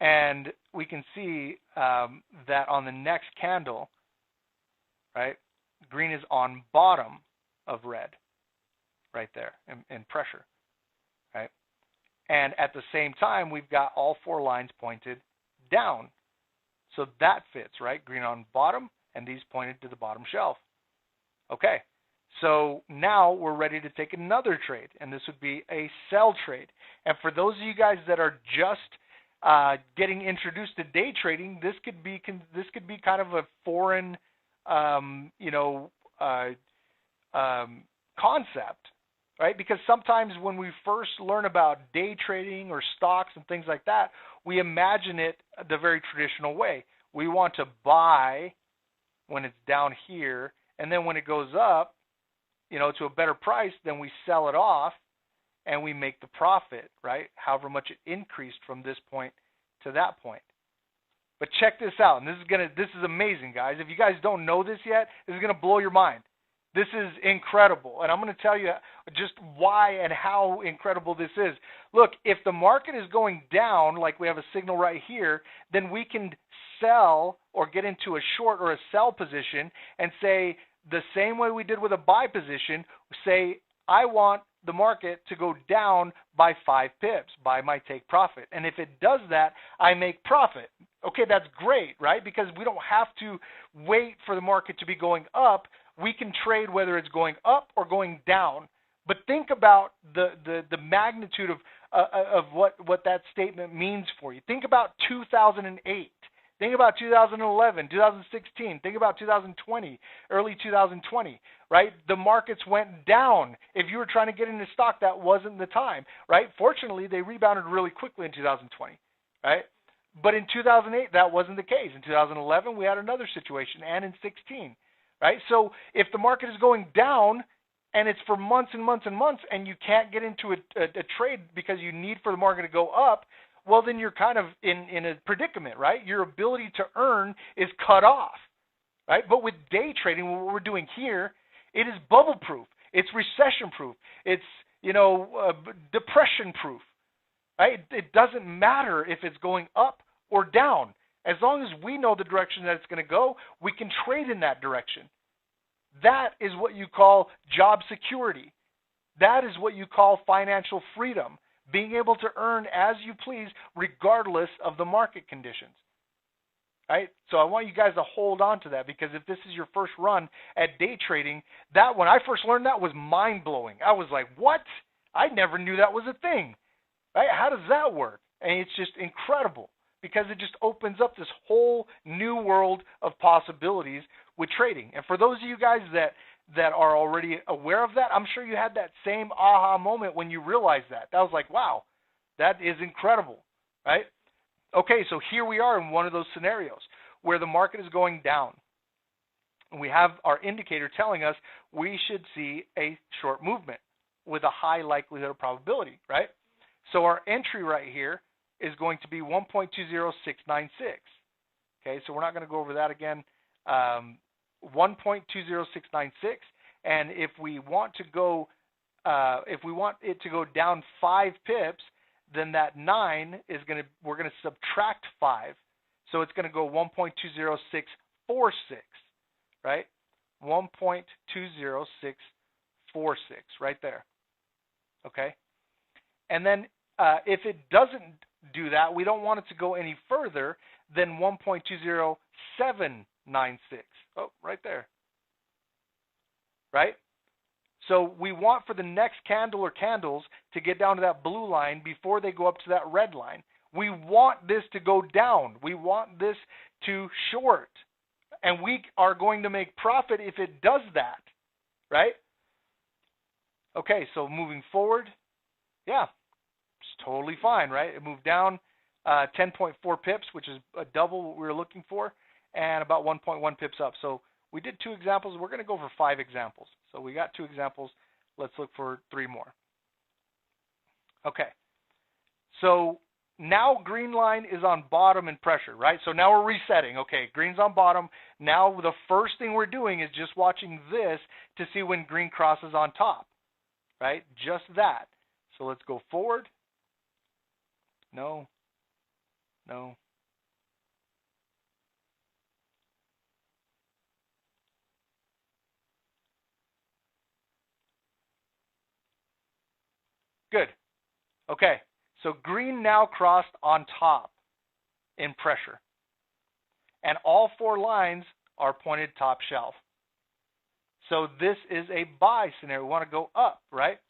and we can see that on the next candle, right, green is on bottom of red, right there, in pressure, right? And at the same time, we've got all 4 lines pointed down. So that fits, right? Green on bottom, and these pointed to the bottom shelf. Okay, so now we're ready to take another trade, and this would be a sell trade. And for those of you guys that are just getting introduced to day trading, this could be kind of a foreign, concept. Right? Because sometimes when we first learn about day trading or stocks and things like that, we imagine it the very traditional way. We want to buy when it's down here, and then when it goes up, to a better price, then we sell it off and we make the profit, right? However much it increased from this point to that point. But check this out, and this is amazing, guys. If you guys don't know this yet, this is going to blow your mind. This is incredible, and I'm going to tell you just why and how incredible this is. Look, if the market is going down, like we have a signal right here, then we can sell or get into a short or a sell position and say the same way we did with a buy position, say I want the market to go down by 5 pips, by my take profit. And if it does that, I make profit. Okay, that's great, right? Because we don't have to wait for the market to be going up. We can trade whether it's going up or going down. But think about the magnitude of what that statement means for you. Think about 2008. Think about 2011, 2016. Think about 2020, early 2020, right? The markets went down. If you were trying to get into stock, that wasn't the time, right? Fortunately, they rebounded really quickly in 2020, right? But in 2008, that wasn't the case. In 2011, we had another situation, and in 16. Right? So if the market is going down and it's for months and months and months and you can't get into a trade because you need for the market to go up, well, then you're kind of in a predicament, right? Your ability to earn is cut off, right? But with day trading, what we're doing here, it is bubble proof. It's recession proof. It's, depression proof, right? It doesn't matter if it's going up or down. As long as we know the direction that it's going to go, we can trade in that direction. That is what you call job security. That is what you call financial freedom, being able to earn as you please regardless of the market conditions. Right? So I want you guys to hold on to that, because if this is your first run at day trading, that when I first learned that was mind-blowing. I was like, what? I never knew that was a thing. Right? How does that work? And it's just incredible, because it just opens up this whole new world of possibilities with trading. And for those of you guys that are already aware of that, I'm sure you had that same aha moment when you realized that. That was like, wow, that is incredible, right? Okay, so here we are in one of those scenarios where the market is going down. And we have our indicator telling us we should see a short movement with a high likelihood of probability, right? So our entry right here is going to be 1.20696. Okay, so we're not going to go over that again. 1.20696, and if we want to go, if we want it to go down 5 pips, then that 9 is going to, we're going to subtract 5, so it's going to go 1.20646, right? 1.20646, right there. Okay, and then if it doesn't do that, we don't want it to go any further than 1.20796. Oh, right there. Right? So we want for the next candle or candles to get down to that blue line before they go up to that red line. We want this to go down. We want this to short. And we are going to make profit if it does that. Right? Okay, so moving forward, yeah, it's totally fine, right? It moved down 10.4 pips, which is a double what we were looking for, and about 1.1 pips up. So we did 2 examples. We're going to go for 5 examples. So we got 2 examples. Let's look for 3 more. Okay. So now green line is on bottom and pressure, right? So now we're resetting. Okay, green's on bottom. Now the first thing we're doing is just watching this to see when green crosses on top, right? Just that. So let's go forward. No. No. Good. Okay. So green now crossed on top in pressure. And all 4 lines are pointed top shelf. So this is a buy scenario. We want to go up, right?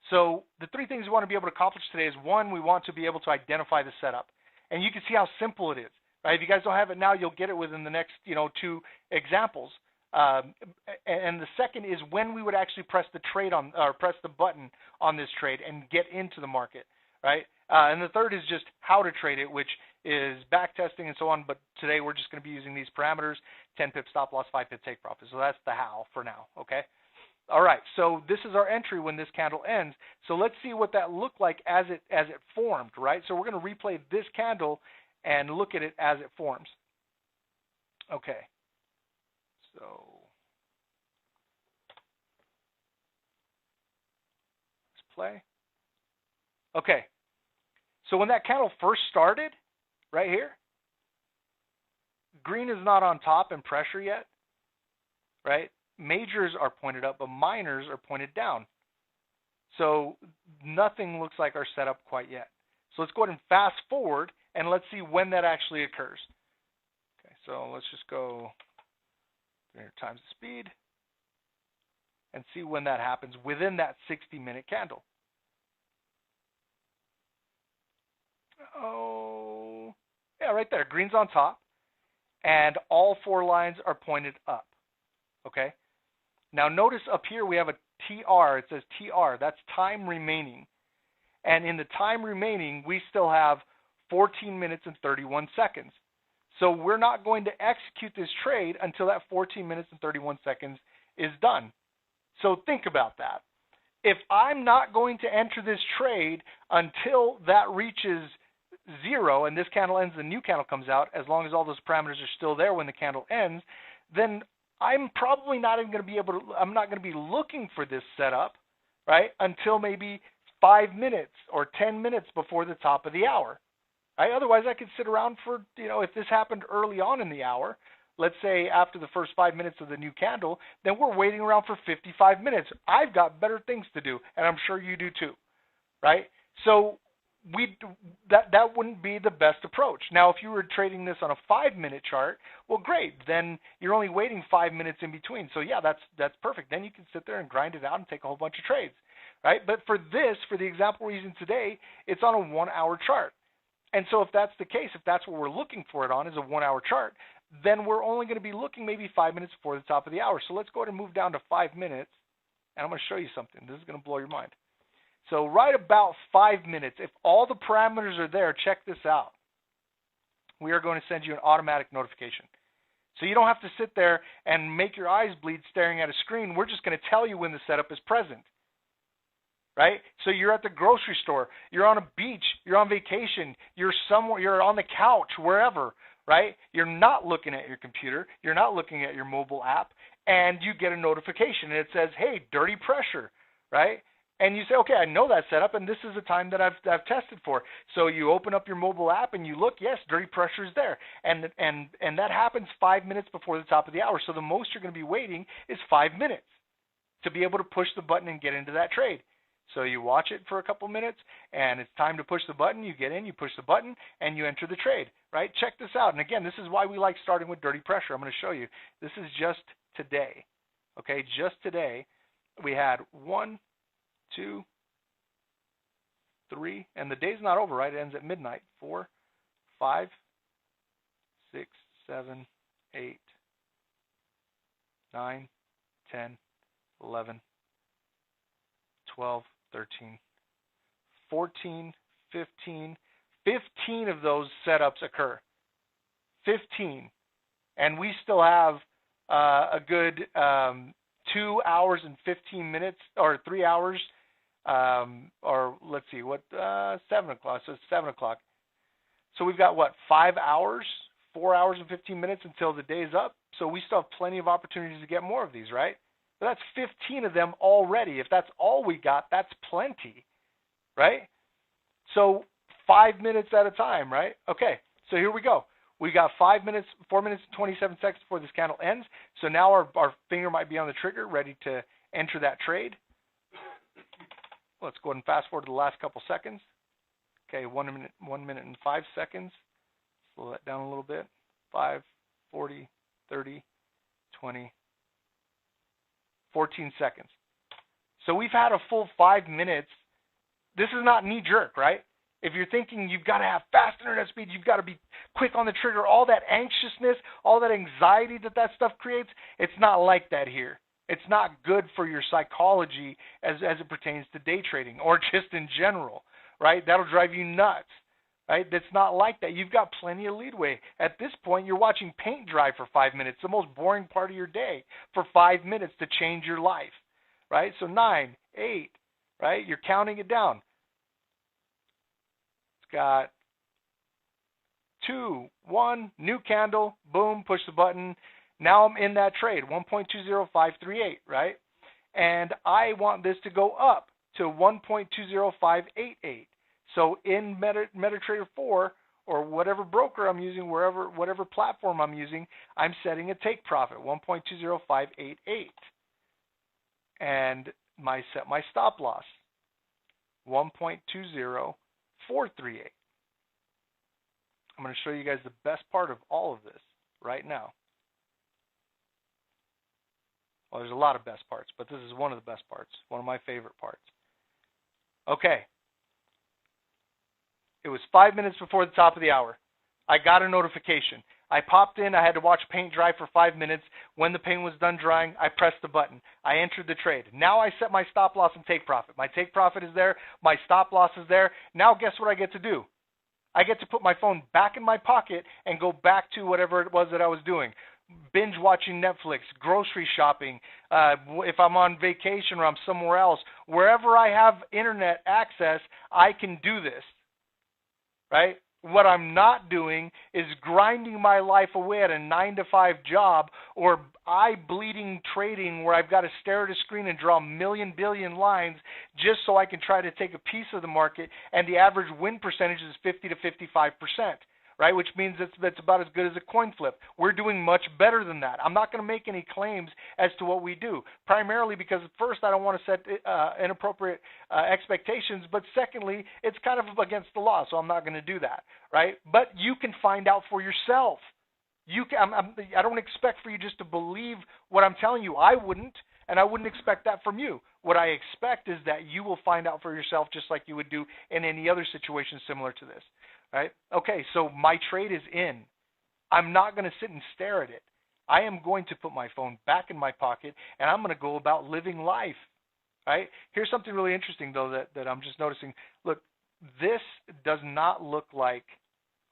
So the 3 things we want to be able to accomplish today is, 1, we want to be able to identify the setup. And you can see how simple it is, right? If you guys don't have it now, you'll get it within the next, 2 examples. And the second is when we would actually press the trade on, or press the button on this trade and get into the market, right? And the third is just how to trade it, which is back testing and so on. But today we're just going to be using these parameters: 10 pip stop loss, 5 pip take profit. So that's the how for now. Okay. All right. So this is our entry when this candle ends. So let's see what that looked like as it formed, right? So we're going to replay this candle and look at it as it forms. Okay. So let's play. Okay. So when that candle first started, right here, green is not on top in pressure yet, right? Majors are pointed up, but minors are pointed down. So nothing looks like our setup quite yet. So let's go ahead and fast forward and let's see when that actually occurs. Okay, so let's just go 300 times the speed and see when that happens within that 60-minute candle. Oh, yeah, right there. Green's on top, and all 4 lines are pointed up. Okay. Now notice up here we have a TR. It says TR. That's time remaining. And in the time remaining, we still have 14 minutes and 31 seconds. So we're not going to execute this trade until that 14 minutes and 31 seconds is done. So think about that. If I'm not going to enter this trade until that reaches 0 and this candle ends, the new candle comes out, as long as all those parameters are still there when the candle ends, then I'm probably not even going to be able to, I'm not going to be looking for this setup, right, until maybe 5 minutes or 10 minutes before the top of the hour, Right? Otherwise, I could sit around for, if this happened early on in the hour, let's say after the first 5 minutes of the new candle, then we're waiting around for 55 minutes. I've got better things to do, and I'm sure you do too, right? So that wouldn't be the best approach. Now, if you were trading this on a 5-minute chart, well, great. Then you're only waiting 5 minutes in between. So yeah, that's perfect. Then you can sit there and grind it out and take a whole bunch of trades, right? But for the example we're using today, it's on a 1-hour chart. And so if that's the case, if that's what we're looking for it on is a 1-hour chart, then we're only going to be looking maybe 5 minutes before the top of the hour. So let's go ahead and move down to 5 minutes, and I'm going to show you something. This is going to blow your mind. So right about 5 minutes, if all the parameters are there, check this out. We are going to send you an automatic notification. So you don't have to sit there and make your eyes bleed staring at a screen. We're just going to tell you when the setup is present. Right? So you're at the grocery store, you're on a beach, you're on vacation, you're somewhere, you're on the couch, wherever, right? You're not looking at your computer, you're not looking at your mobile app, and you get a notification and it says, hey, dirty pressure, right? And you say, okay, I know that setup, and this is the time that I've tested for. So you open up your mobile app and you look, yes, dirty pressure is there, and that happens 5 minutes before the top of the hour. So the most you're going to be waiting is 5 minutes to be able to push the button and get into that trade. So you watch it for a couple minutes, and it's time to push the button. You get in, you push the button, and you enter the trade, right? Check this out. And again, this is why we like starting with dirty pressure. I'm going to show you. This is just today, okay? Just today, we had 1, 2, 3, and the day's not over, right? It ends at midnight. 4, 5, 6, 7, 8, 9, 10, 11, 12, 13, 14, 15. 15 of those setups occur. 15. And we still have a good 2 hours and 15 minutes, or 3 hours, or let's see, 7 o'clock. So it's 7 o'clock. So we've got, 5 hours, 4 hours and 15 minutes until the day's up. So we still have plenty of opportunities to get more of these, right? But that's 15 of them already. If that's all we got, that's plenty, right? So 5 minutes at a time, right? Okay, so here we go. We got 5 minutes, 4 minutes and 27 seconds before this candle ends. So now our finger might be on the trigger, ready to enter that trade. Let's go ahead and fast forward to the last couple seconds. Okay, 1 minute and 5 seconds. Slow that down a little bit. 5, 40, 30, 20, 14 seconds. So we've had a full 5 minutes. This is not knee-jerk, right? If you're thinking you've got to have fast internet speed, you've got to be quick on the trigger, all that anxiousness, all that anxiety that stuff creates, it's not like that here. It's not good for your psychology as it pertains to day trading or just in general, right? That'll drive you nuts, right? That's not like that. You've got plenty of leadway. At this point, you're watching paint dry for 5 minutes, the most boring part of your day, for 5 minutes to change your life, right? So 9, 8, right? You're counting it down. It's got 2, 1, new candle, boom, push the button. Now I'm in that trade, 1.20538, right? And I want this to go up to 1.20588. So in MetaTrader 4, or whatever broker I'm using, whatever platform I'm using, I'm setting a take profit, 1.20588. And set my stop loss, 1.20438. I'm going to show you guys the best part of all of this right now. Well, there's a lot of best parts, but this is one of the best parts, one of my favorite parts. Okay. It was 5 minutes before the top of the hour. I got a notification. I popped in. I had to watch paint dry for 5 minutes. When the paint was done drying, I pressed the button. I entered the trade. Now I set my stop loss and take profit. My take profit is there. My stop loss is there. Now guess what I get to do? I get to put my phone back in my pocket and go back to whatever it was that I was doing. Binge watching Netflix, grocery shopping, if I'm on vacation or I'm somewhere else, wherever I have internet access, I can do this, right? What I'm not doing is grinding my life away at a 9-to-5 job or eye-bleeding trading where I've got to stare at a screen and draw a million billion lines just so I can try to take a piece of the market, and the average win percentage is 50 to 55%. Right, which means that's about as good as a coin flip. We're doing much better than that. I'm not going to make any claims as to what we do, primarily because first, I don't want to set inappropriate expectations, but secondly, it's kind of against the law, so I'm not going to do that, right? But you can find out for yourself. I don't expect for you just to believe what I'm telling you. I wouldn't, and I wouldn't expect that from you. What I expect is that you will find out for yourself just like you would do in any other situation similar to this. Right? Okay, so my trade is in. I'm not going to sit and stare at it. I am going to put my phone back in my pocket, and I'm going to go about living life. Right? Here's something really interesting, though, that I'm just noticing. Look, this does not look like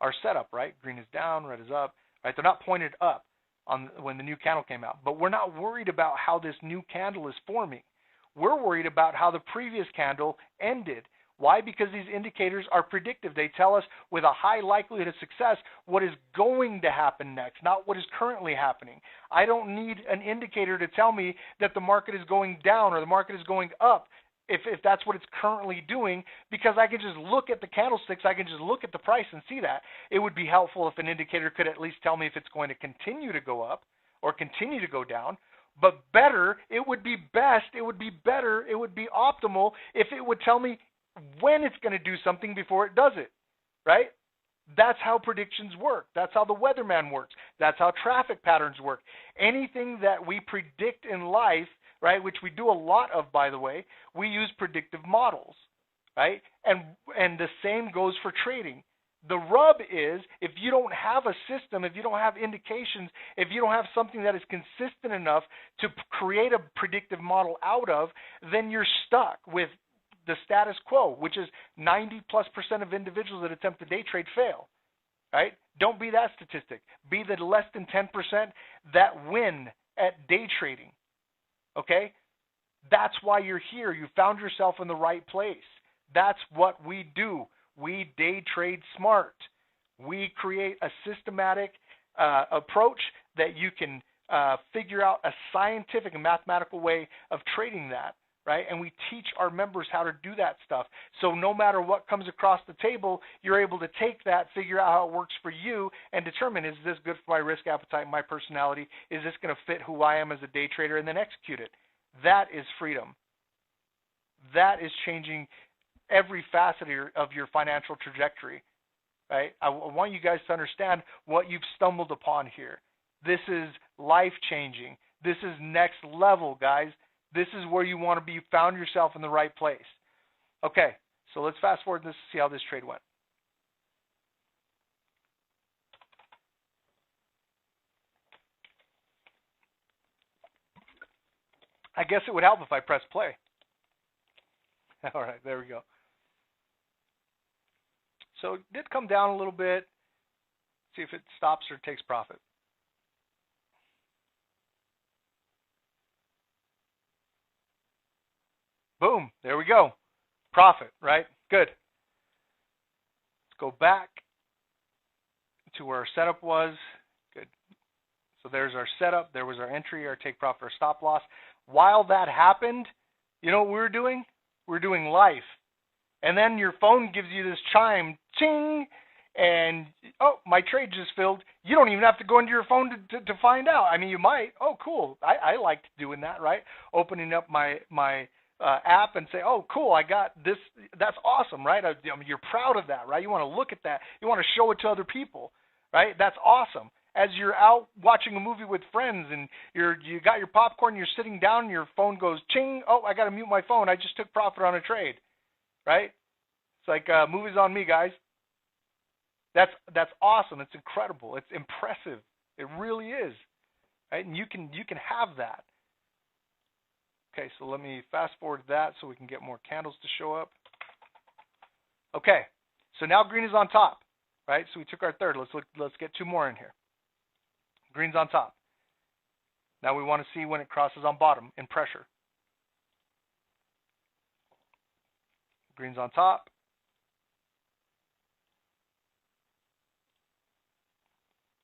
our setup, right? Green is down, red is up. Right? They're not pointed up when the new candle came out. But we're not worried about how this new candle is forming. We're worried about how the previous candle ended. Why? Because these indicators are predictive. They tell us with a high likelihood of success what is going to happen next, not what is currently happening. I don't need an indicator to tell me that the market is going down or the market is going up if that's what it's currently doing, because I can just look at the candlesticks, I can just look at the price and see that. It would be helpful if an indicator could at least tell me if it's going to continue to go up or continue to go down. But better, it would be best, it would be better, it would be optimal if it would tell me when it's going to do something before it does it, right? That's how predictions work. That's how the weatherman works. That's how traffic patterns work. Anything that we predict in life, right, which we do a lot of, by the way, we use predictive models, right? And the same goes for trading. The rub is if you don't have a system, if you don't have indications, if you don't have something that is consistent enough to create a predictive model out of, then you're stuck with the status quo, which is 90+% of individuals that attempt to day trade fail, right? Don't be that statistic. Be the less than 10% that win at day trading, okay? That's why you're here. You found yourself in the right place. That's what we do. We day trade smart. We create a systematic approach that you can figure out a scientific and mathematical way of trading that. Right? And we teach our members how to do that stuff. So no matter what comes across the table, you're able to take that, figure out how it works for you, and determine, is this good for my risk appetite and my personality? Is this going to fit who I am as a day trader? And then execute it. That is freedom. That is changing every facet of your financial trajectory. Right? I want you guys to understand what you've stumbled upon here. This is life-changing. This is next level, guys. This is where you want to be. You found yourself in the right place. Okay, so let's fast forward this to see how this trade went. I guess it would help if I press play. All right, there we go. So it did come down a little bit. See if it stops or takes profit. Boom, there we go. Profit, right? Good. Let's go back to where our setup was. Good. So there's our setup. There was our entry, our take profit, our stop loss. While that happened, you know what we were doing? We were doing life. And then your phone gives you this chime, ching, and, oh, my trade just filled. You don't even have to go into your phone to find out. I mean, you might. Oh, cool. I liked doing that, right? Opening up my app and say, oh, cool, I got this. That's awesome, right? I mean, you're proud of that, right? You want to look at that. You want to show it to other people, right? That's awesome. As you're out watching a movie with friends and you got your popcorn, you're sitting down, and your phone goes ching. Oh, I got to mute my phone. I just took profit on a trade, right? It's like movies on me, guys. That's awesome. It's incredible. It's impressive. It really is, right? And you can have that. Okay, so let me fast forward that so we can get more candles to show up. Okay, so now green is on top, right? So we took our third. Let's get two more in here. Green's on top. Now we want to see when it crosses on bottom in pressure. Green's on top.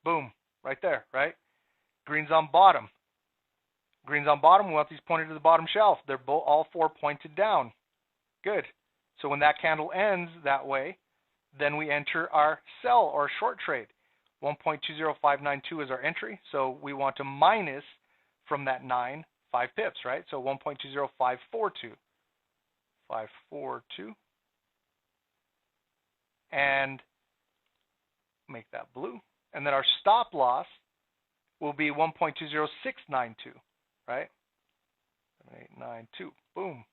Boom, right there, right? Green's on bottom. Green's on bottom, we want these pointed to the bottom shelf. They're all four pointed down. Good. So when that candle ends that way, then we enter our sell or short trade. 1.20592 is our entry, so we want to minus from that 9, 5 pips, right? So 1.20542. 542. And make that blue. And then our stop loss will be 1.20692, right? 7892. Boom.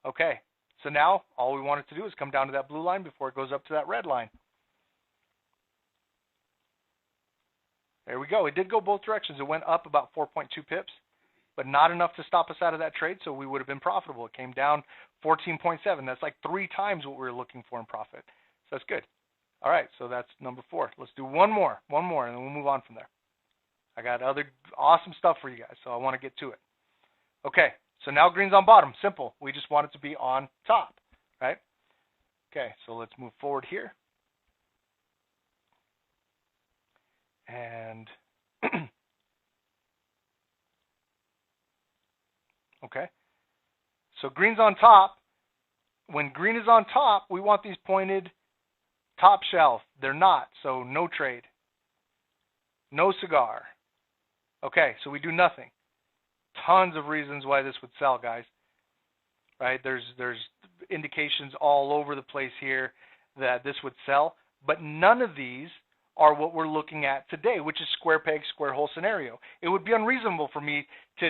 Okay. So now all we want it to do is come down to that blue line before it goes up to that red line. There we go. It did go both directions. It went up about 4.2 pips, but not enough to stop us out of that trade, so we would have been profitable. It came down 14.7. That's like 3 times what we were looking for in profit. So that's good. All right, so that's number 4. Let's do one more, and then we'll move on from there. I got other awesome stuff for you guys, so I want to get to it. Okay, so now green's on bottom. Simple. We just want it to be on top, right? Okay, so let's move forward here. And okay, so green's on top. When green is on top, we want these pointed top shelf. They're not, so no trade. No cigar. Okay, so we do nothing. Tons of reasons why this would sell, guys. Right? There's indications all over the place here that this would sell, but none of these are what we're looking at today, which is square peg, square hole scenario. It would be unreasonable for me to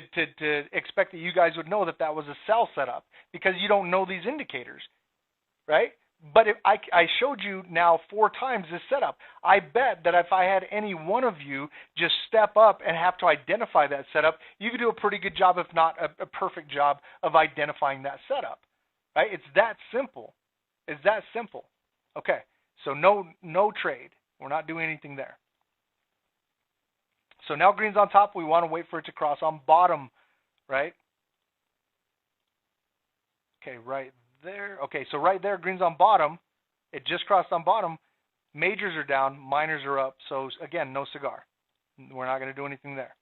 expect that you guys would know that that was a sell setup because you don't know these indicators, right? But if I showed you now 4 times this setup. I bet that if I had any one of you just step up and have to identify that setup, you could do a pretty good job, if not a perfect job, of identifying that setup, right? It's that simple. It's that simple. Okay, so no trade. We're not doing anything there. So now green's on top. We want to wait for it to cross on bottom, right? Okay, right there. Okay, so right there, green's on bottom. It just crossed on bottom. Majors are down, minors are up. So again, no cigar. We're not going to do anything there.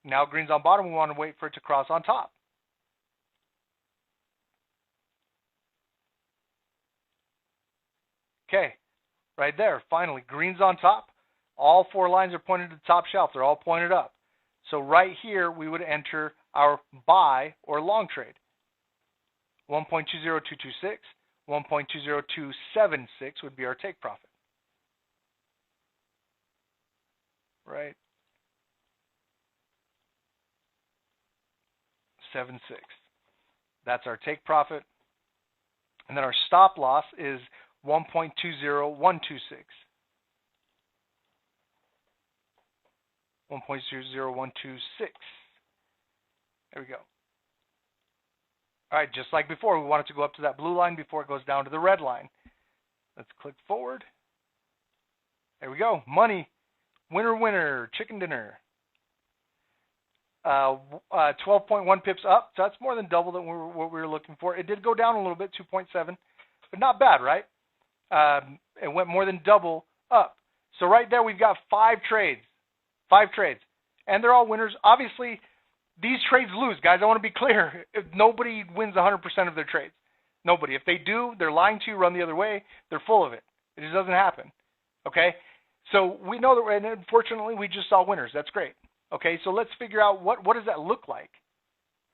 Now green's on bottom. We want to wait for it to cross on top. Okay, right there. Finally, green's on top. All 4 lines are pointed to the top shelf. They're all pointed up. So right here, we would enter our buy or long trade. 1.20226, 1.20276 would be our take profit. Right? 76. That's our take profit. And then our stop loss is 1.20126. 1.20126. There we go. All right, just like before, we want it to go up to that blue line before it goes down to the red line. Let's click forward. There we go. Money. Winner, winner. Chicken dinner. 12.1 pips up. So that's more than double than what we were looking for. It did go down a little bit, 2.7, but not bad, right? It went more than double up. So right there, we've got 5 trades. 5 trades. And they're all winners. Obviously, these trades lose, guys. I want to be clear. Nobody wins 100% of their trades. Nobody. If they do, they're lying to you, run the other way. They're full of it. It just doesn't happen. Okay? So we know that, and unfortunately, we just saw winners. That's great. Okay? So let's figure out what does that look like?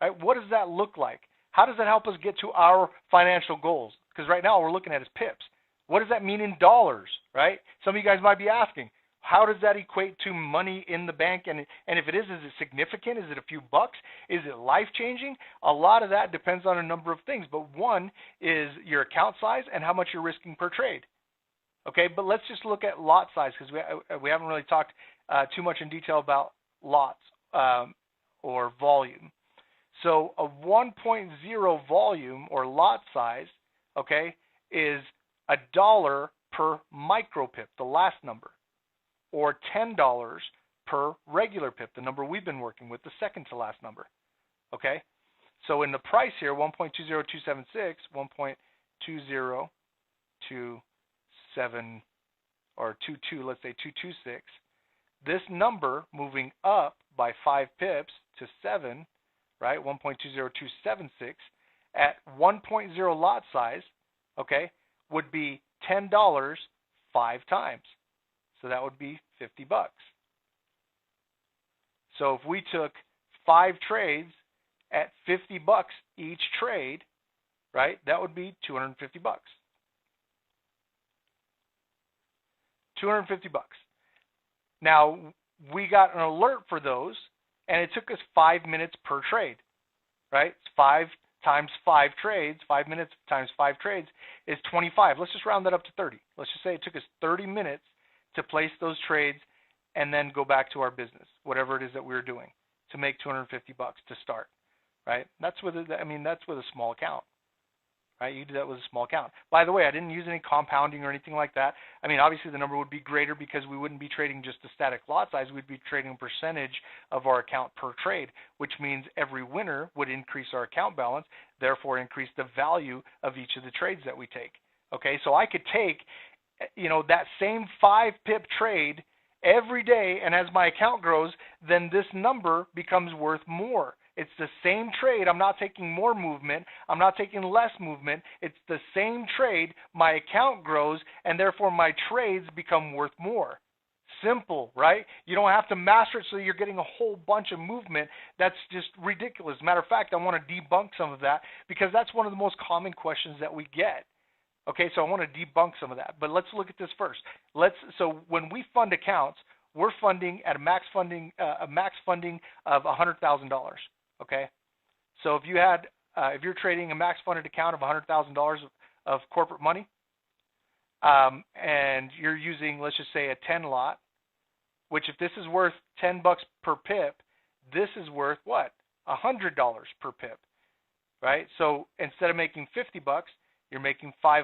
Right? What does that look like? How does that help us get to our financial goals? Because right now, all we're looking at is pips. What does that mean in dollars? Right? Some of you guys might be asking, how does that equate to money in the bank? And if it is it significant? Is it a few bucks? Is it life-changing? A lot of that depends on a number of things. But one is your account size and how much you're risking per trade. Okay, but let's just look at lot size because we haven't really talked too much in detail about lots or volume. So a 1.0 volume or lot size, okay, is $1 per micro pip, the last number, or $10 per regular pip, the number we've been working with, the second to last number. Okay? So in the price here, 1.20276, 1.20271, or 22, let's say 226, this number moving up by 5 pips to 7, right, 1.20276 at 1.0 lot size, okay, would be $10 5 times. So that would be $50. So if we took 5 trades at $50 each trade, right, that would be $250. $250. Now, we got an alert for those, and it took us 5 minutes per trade, right? 5 times 5 trades, 5 minutes times 5 trades is 25. Let's just round that up to 30. Let's just say it took us 30 minutes to place those trades and then go back to our business, whatever it is that we were doing, to make $250 to start, right? That's with that's with a small account, right? You do that with a small account. By the way, I didn't use any compounding or anything like that. I mean, obviously the number would be greater because we wouldn't be trading just a static lot size. We'd be trading a percentage of our account per trade, which means every winner would increase our account balance, therefore increase the value of each of the trades that we take. Okay, so I could take, that same 5 pip trade every day, and as my account grows, then this number becomes worth more. It's the same trade. I'm not taking more movement. I'm not taking less movement. It's the same trade. My account grows, and therefore my trades become worth more. Simple, right? You don't have to master it so you're getting a whole bunch of movement. That's just ridiculous. Matter of fact, I want to debunk some of that because that's one of the most common questions that we get. Okay, so I want to debunk some of that. But let's look at this first. So when we fund accounts, we're funding at a max funding of $100,000. Okay, so if you're trading a max funded account of $100,000 of corporate money, and you're using, let's just say, a 10 lot, which if this is worth $10 per pip, this is worth what? $100 per pip, right? So instead of making $50, you're making $500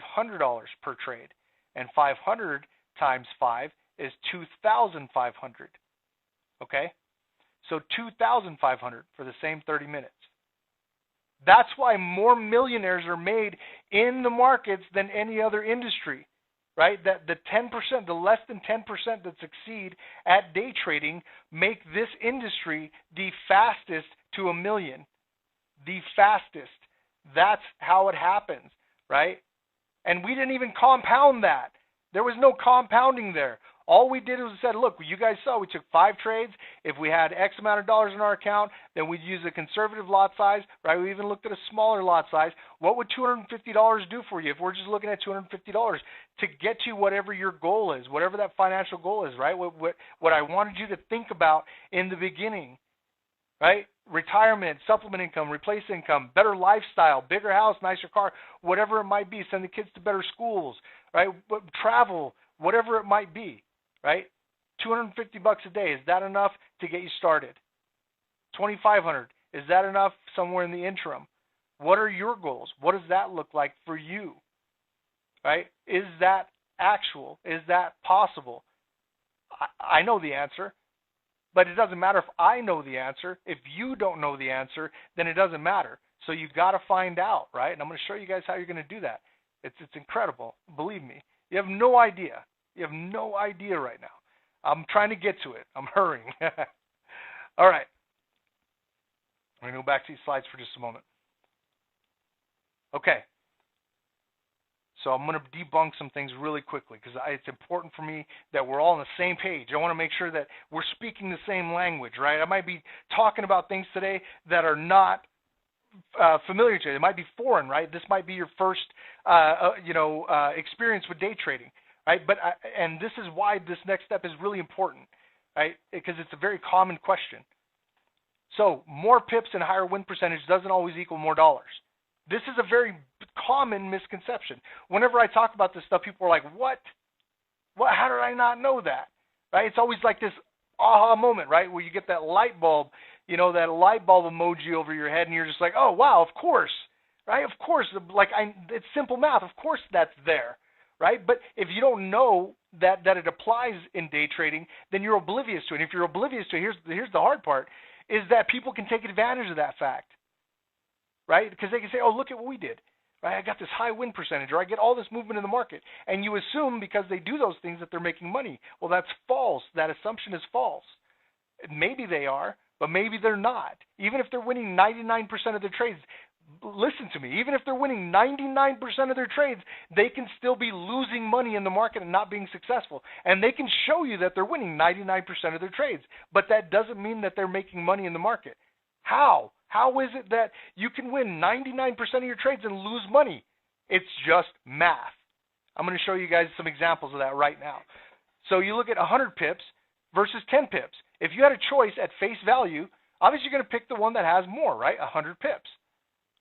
per trade, and 500 times 5 is 2,500. Okay. So 2,500 for the same 30 minutes. That's why more millionaires are made in the markets than any other industry, right? That the 10%, the less than 10% that succeed at day trading make this industry the fastest to $1 million. The fastest. That's how it happens, right? And we didn't even compound that. There was no compounding there. All we did was said, look, you guys saw we took 5 trades. If we had X amount of dollars in our account, then we'd use a conservative lot size, right? We even looked at a smaller lot size. What would $250 do for you if we're just looking at $250 to get you whatever your goal is, whatever that financial goal is, right? What I wanted you to think about in the beginning, right? Retirement, supplement income, replace income, better lifestyle, bigger house, nicer car, whatever it might be, send the kids to better schools, right? Travel, whatever it might be. Right? $250 a day, is that enough to get you started? $2,500, is that enough somewhere in the interim? What are your goals? What does that look like for you? Right? Is that actual? Is that possible? I know the answer, but it doesn't matter if I know the answer. If you don't know the answer, then it doesn't matter. So you got to find out, right? And I'm going to show you guys how you're going to do that. It's incredible. Believe me. You have no idea. You have no idea right now. I'm trying to get to it. I'm hurrying. All right. I'm going to go back to these slides for just a moment. Okay. So I'm going to debunk some things really quickly because it's important for me that we're all on the same page. I want to make sure that we're speaking the same language, right? I might be talking about things today that are not familiar to you. It might be foreign, right? This might be your first, experience with day trading. Right, and this is why this next step is really important, right? Because it's a very common question. So more pips and higher win percentage doesn't always equal more dollars. This is a very common misconception. Whenever I talk about this stuff, people are like, "What? What? How did I not know that?" Right? It's always like this aha moment, right, where you get that light bulb, that light bulb emoji over your head, and you're just like, "Oh wow, of course, right? Of course, it's simple math. Of course, that's there." Right? But if you don't know that it applies in day trading, then you're oblivious to it. And if you're oblivious to it, here's the hard part, is that people can take advantage of that fact. Right? Because they can say, oh, look at what we did. right? I got this high win percentage, or I get all this movement in the market. And you assume because they do those things that they're making money. Well, that's false. That assumption is false. Maybe they are, but maybe they're not. Even if they're winning 99% of their trades, listen to me, even if they're winning 99% of their trades, they can still be losing money in the market and not being successful. And they can show you that they're winning 99% of their trades, but that doesn't mean that they're making money in the market. How? How is it that you can win 99% of your trades and lose money? It's just math. I'm going to show you guys some examples of that right now. So you look at 100 pips versus 10 pips. If you had a choice at face value, obviously you're going to pick the one that has more, right? 100 pips,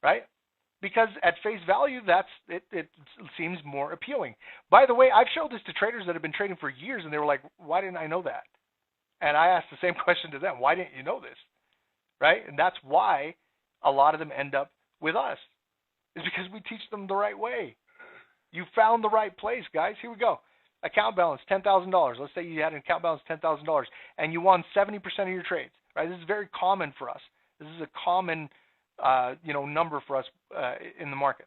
right? Because at face value, it seems more appealing. By the way, I've showed this to traders that have been trading for years, and they were like, why didn't I know that? And I asked the same question to them. Why didn't you know this? Right? And that's why a lot of them end up with us, is because we teach them the right way. You found the right place, guys. Here we go. Account balance, $10,000. Let's say you had an account balance $10,000 and you won 70% of your trades. Right? This is very common for us. This is a common number for us in the market.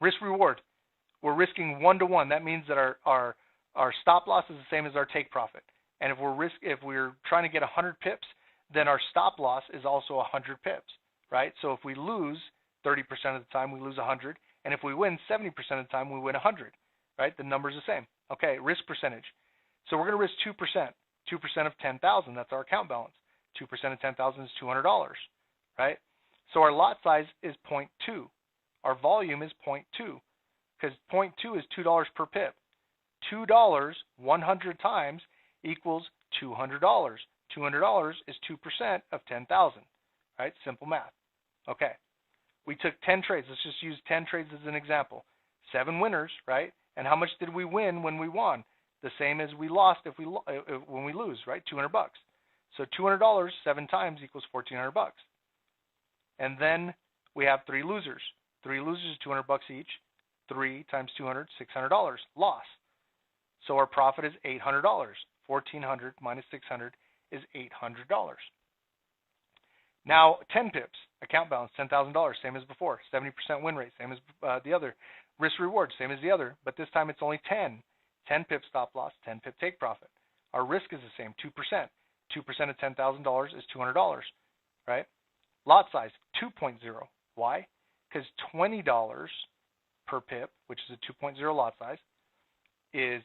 Risk reward. We're risking 1-to-1. That means that our stop loss is the same as our take profit. And if we're trying to get 100 pips, then our stop loss is also 100 pips. Right? So if we lose 30% of the time, we lose 100, and if we win 70% of the time, we win 100. Right? The number's the same. Okay, risk percentage. So we're going to risk 2%. 2% of 10,000, that's our account balance. 2% of 10,000 is $200, right? So our lot size is 0.2. Our volume is 0.2, because 0.2 is $2 per pip. $2 100 times equals $200. $200 is 2% of 10,000, right? Simple math. Okay. We took 10 trades. Let's just use 10 trades as an example. 7 winners, right? And how much did we win when we won? The same as we lost when we lose, right? $200. So $200 7 times equals $1,400. And then we have 3 losers. 3 losers is $200 each. 3 times 200, $600 loss. So our profit is $800. 1,400 minus 600 is $800. Now 10 pips, account balance $10,000, same as before. 70% win rate, same as the other. Risk reward, same as the other, but this time it's only 10. 10 pip stop loss, 10 pip take profit. Our risk is the same, 2%. 2% of $10,000 is $200, right? Lot size, 2.0. Why? Because $20 per pip, which is a 2.0 lot size, is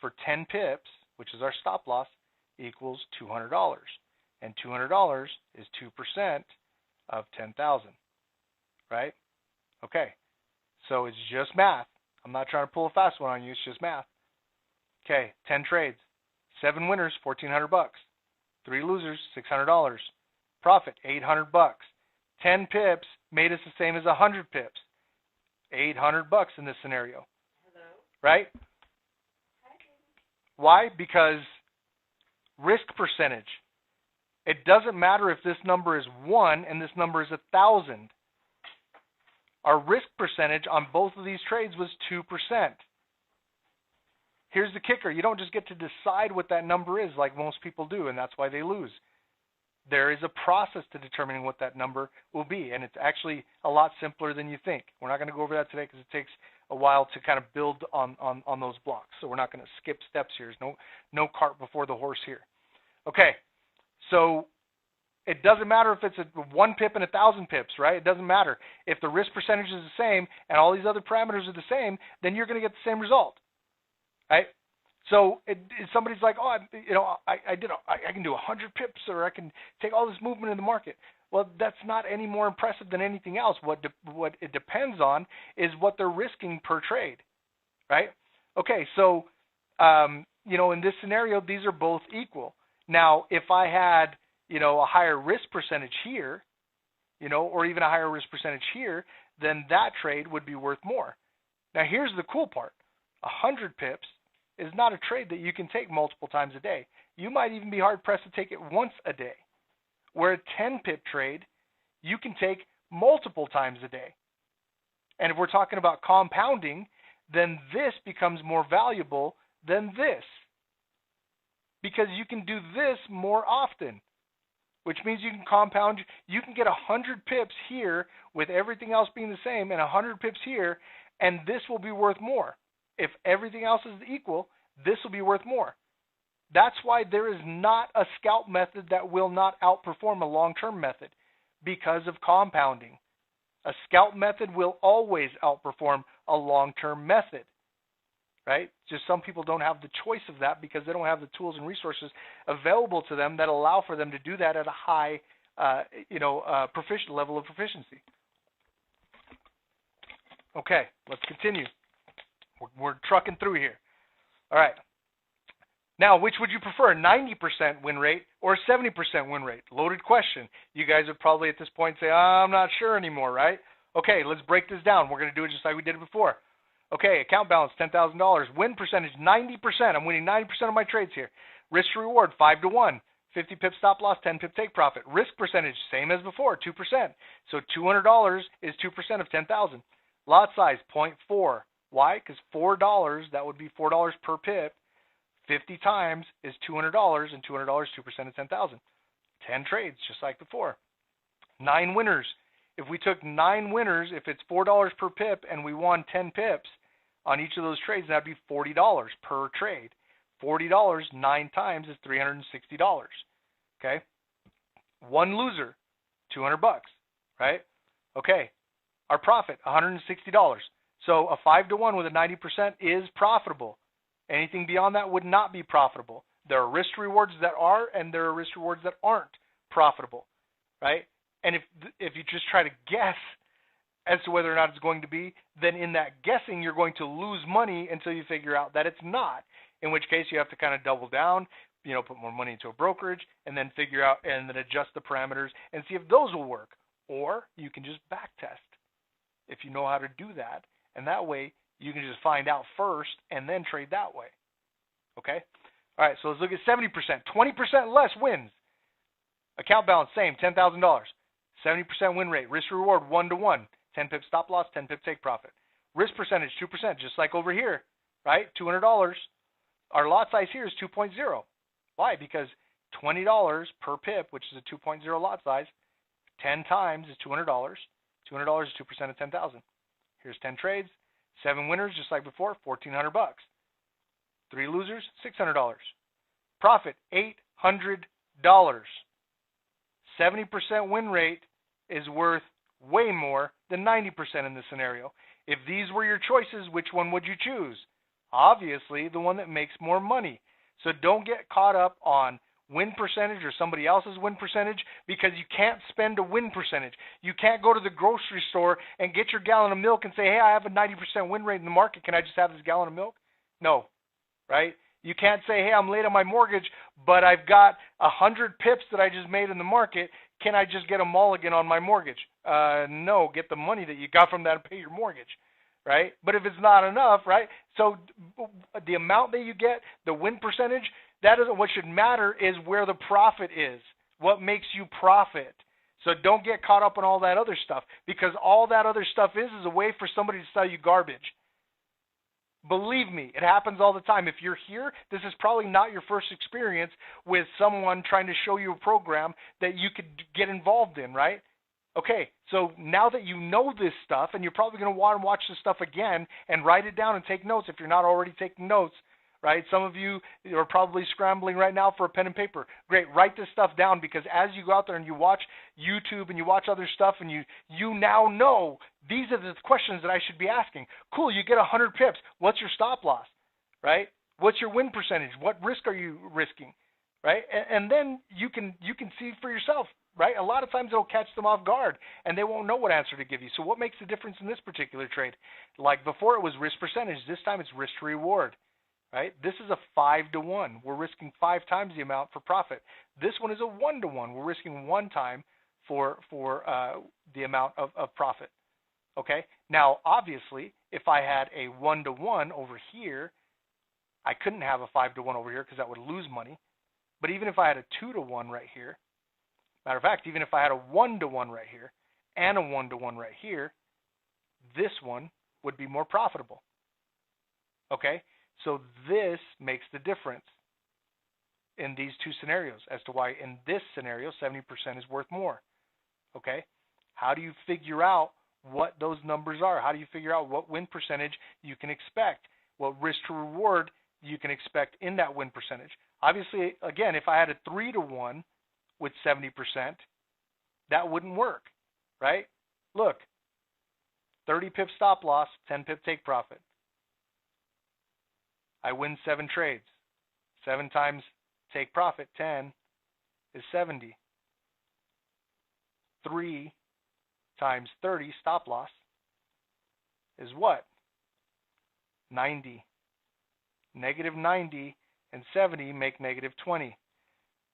for 10 pips, which is our stop loss, equals $200. And $200 is 2% of 10,000, right? Okay, so it's just math. I'm not trying to pull a fast one on you. It's just math. Okay, 10 trades. 7 winners, $1,400. 3 losers, $600. Profit, $800. 10 pips made us the same as 100 pips. $800 in this scenario. Hello. Right? Hi. Why? Because risk percentage. It doesn't matter if this number is 1 and this number is 1,000. Our risk percentage on both of these trades was 2%. Here's the kicker. You don't just get to decide what that number is like most people do, and that's why they lose. There is a process to determining what that number will be, and it's actually a lot simpler than you think. We're not going to go over that today because it takes a while to kind of build on those blocks, so we're not going to skip steps here. There's no cart before the horse here. Okay, so it doesn't matter if it's a 1 pip and 1,000 pips, right? It doesn't matter. If the risk percentage is the same and all these other parameters are the same, then you're going to get the same result, right? So if somebody's like, oh, I can do 100 pips, or I can take all this movement in the market. Well, that's not any more impressive than anything else. What it depends on is what they're risking per trade, right? Okay, so in this scenario, these are both equal. Now, if I had a higher risk percentage here, or even a higher risk percentage here, then that trade would be worth more. Now, here's the cool part: 100 pips is not a trade that you can take multiple times a day. You might even be hard-pressed to take it once a day. Where a 10-pip trade, you can take multiple times a day. And if we're talking about compounding, then this becomes more valuable than this, because you can do this more often, which means you can compound. You can get 100 pips here with everything else being the same and 100 pips here, and this will be worth more. If everything else is equal, this will be worth more. That's why there is not a scalp method that will not outperform a long-term method, because of compounding. A scalp method will always outperform a long-term method, right? Just some people don't have the choice of that because they don't have the tools and resources available to them that allow for them to do that at a high, proficient level of proficiency. Okay, let's continue. We're trucking through here. All right. Now, which would you prefer, 90% win rate or 70% win rate? Loaded question. You guys would probably at this point say, I'm not sure anymore, right? Okay, let's break this down. We're going to do it just like we did it before. Okay, account balance, $10,000. Win percentage, 90%. I'm winning 90% of my trades here. Risk to reward, 5 to 1. 50 pip stop loss, 10 pip take profit. Risk percentage, same as before, 2%. So $200 is 2% of 10,000. Lot size, 0.4. Why? Because $4, that would be $4 per pip. 50 times is $200, and $200 is 2% of 10,000. 10 trades, just like before. 9 winners. If we took 9 winners, if it's $4 per pip and we won 10 pips on each of those trades, that'd be $40 per trade. $40 9 times is $360. Okay. 1 loser, $200, right? Okay. Our profit, $160. So a 5 to 1 with a 90% is profitable. Anything beyond that would not be profitable. There are risk rewards that are, and there are risk rewards that aren't profitable, right? And if you just try to guess as to whether or not it's going to be, then in that guessing you're going to lose money until you figure out that it's not. In which case you have to kind of double down, put more money into a brokerage, and then figure out and then adjust the parameters and see if those will work. Or you can just back test if you know how to do that, and that way you can just find out first and then trade that way. Okay? All right, so let's look at 70%. 20% less wins. Account balance, same, $10,000. 70% win rate. Risk reward, 1 to 1. 10 pip stop loss, 10 pip take profit. Risk percentage, 2%, just like over here, right? $200. Our lot size here is 2.0. Why? Because $20 per pip, which is a 2.0 lot size, 10 times is $200. $200 is 2% of 10,000. Here's 10 trades. 7 winners, just like before, $1,400. 3 losers, $600. Profit, $800. 70% win rate is worth way more than 90% in this scenario. If these were your choices, which one would you choose? Obviously, the one that makes more money. So don't get caught up on win percentage or somebody else's win percentage, because you can't spend a win percentage. You can't go to the grocery store and get your gallon of milk and say, hey, I have a 90% win rate in the market. Can I just have this gallon of milk? No, right? You can't say, hey, I'm late on my mortgage, but I've got 100 pips that I just made in the market. Can I just get a mulligan on my mortgage? No, get the money that you got from that and pay your mortgage, right? But if it's not enough, right? So the amount that you get, the win percentage, that isn't what should matter, is where the profit is. What makes you profit? So don't get caught up on all that other stuff, because all that other stuff is a way for somebody to sell you garbage. Believe me, it happens all the time. If you're here, this is probably not your first experience with someone trying to show you a program that you could get involved in, right? Okay, so now that you know this stuff, and you're probably going to want to watch this stuff again and write it down and take notes if you're not already taking notes, right? Some of you are probably scrambling right now for a pen and paper. Great, write this stuff down, because as you go out there and you watch YouTube and you watch other stuff, and you now know these are the questions that I should be asking. Cool, you get 100 pips. What's your stop loss, right? What's your win percentage? What risk are you risking, right? And then you can see for yourself, right? A lot of times it'll catch them off guard, and they won't know what answer to give you. So what makes the difference in this particular trade? Like before, it was risk percentage. This time it's risk to reward. Right? This is a 5 to 1. We're risking 5 times the amount for profit. This one is a 1 to 1. We're risking 1 time for the amount of profit. Okay? Now, obviously, if I had a 1 to 1 over here, I couldn't have a 5 to 1 over here, because that would lose money. But even if I had a 2 to 1 right here, matter of fact, even if I had a 1 to 1 right here and a 1 to 1 right here, this one would be more profitable. Okay? So this makes the difference. in these two scenarios as to why in this scenario 70% is worth more. Okay? How do you figure out what those numbers are? How do you figure out what win percentage you can expect? What risk to reward you can expect in that win percentage? Obviously, again, if I had a 3-to-1 with 70%, that wouldn't work, right? Look, 30 pip stop loss, 10 pip take profit. I win 7 trades. 7 times take profit, 10, is 70. 3 times 30 stop loss is what? 90. Negative 90 and 70 make negative 20.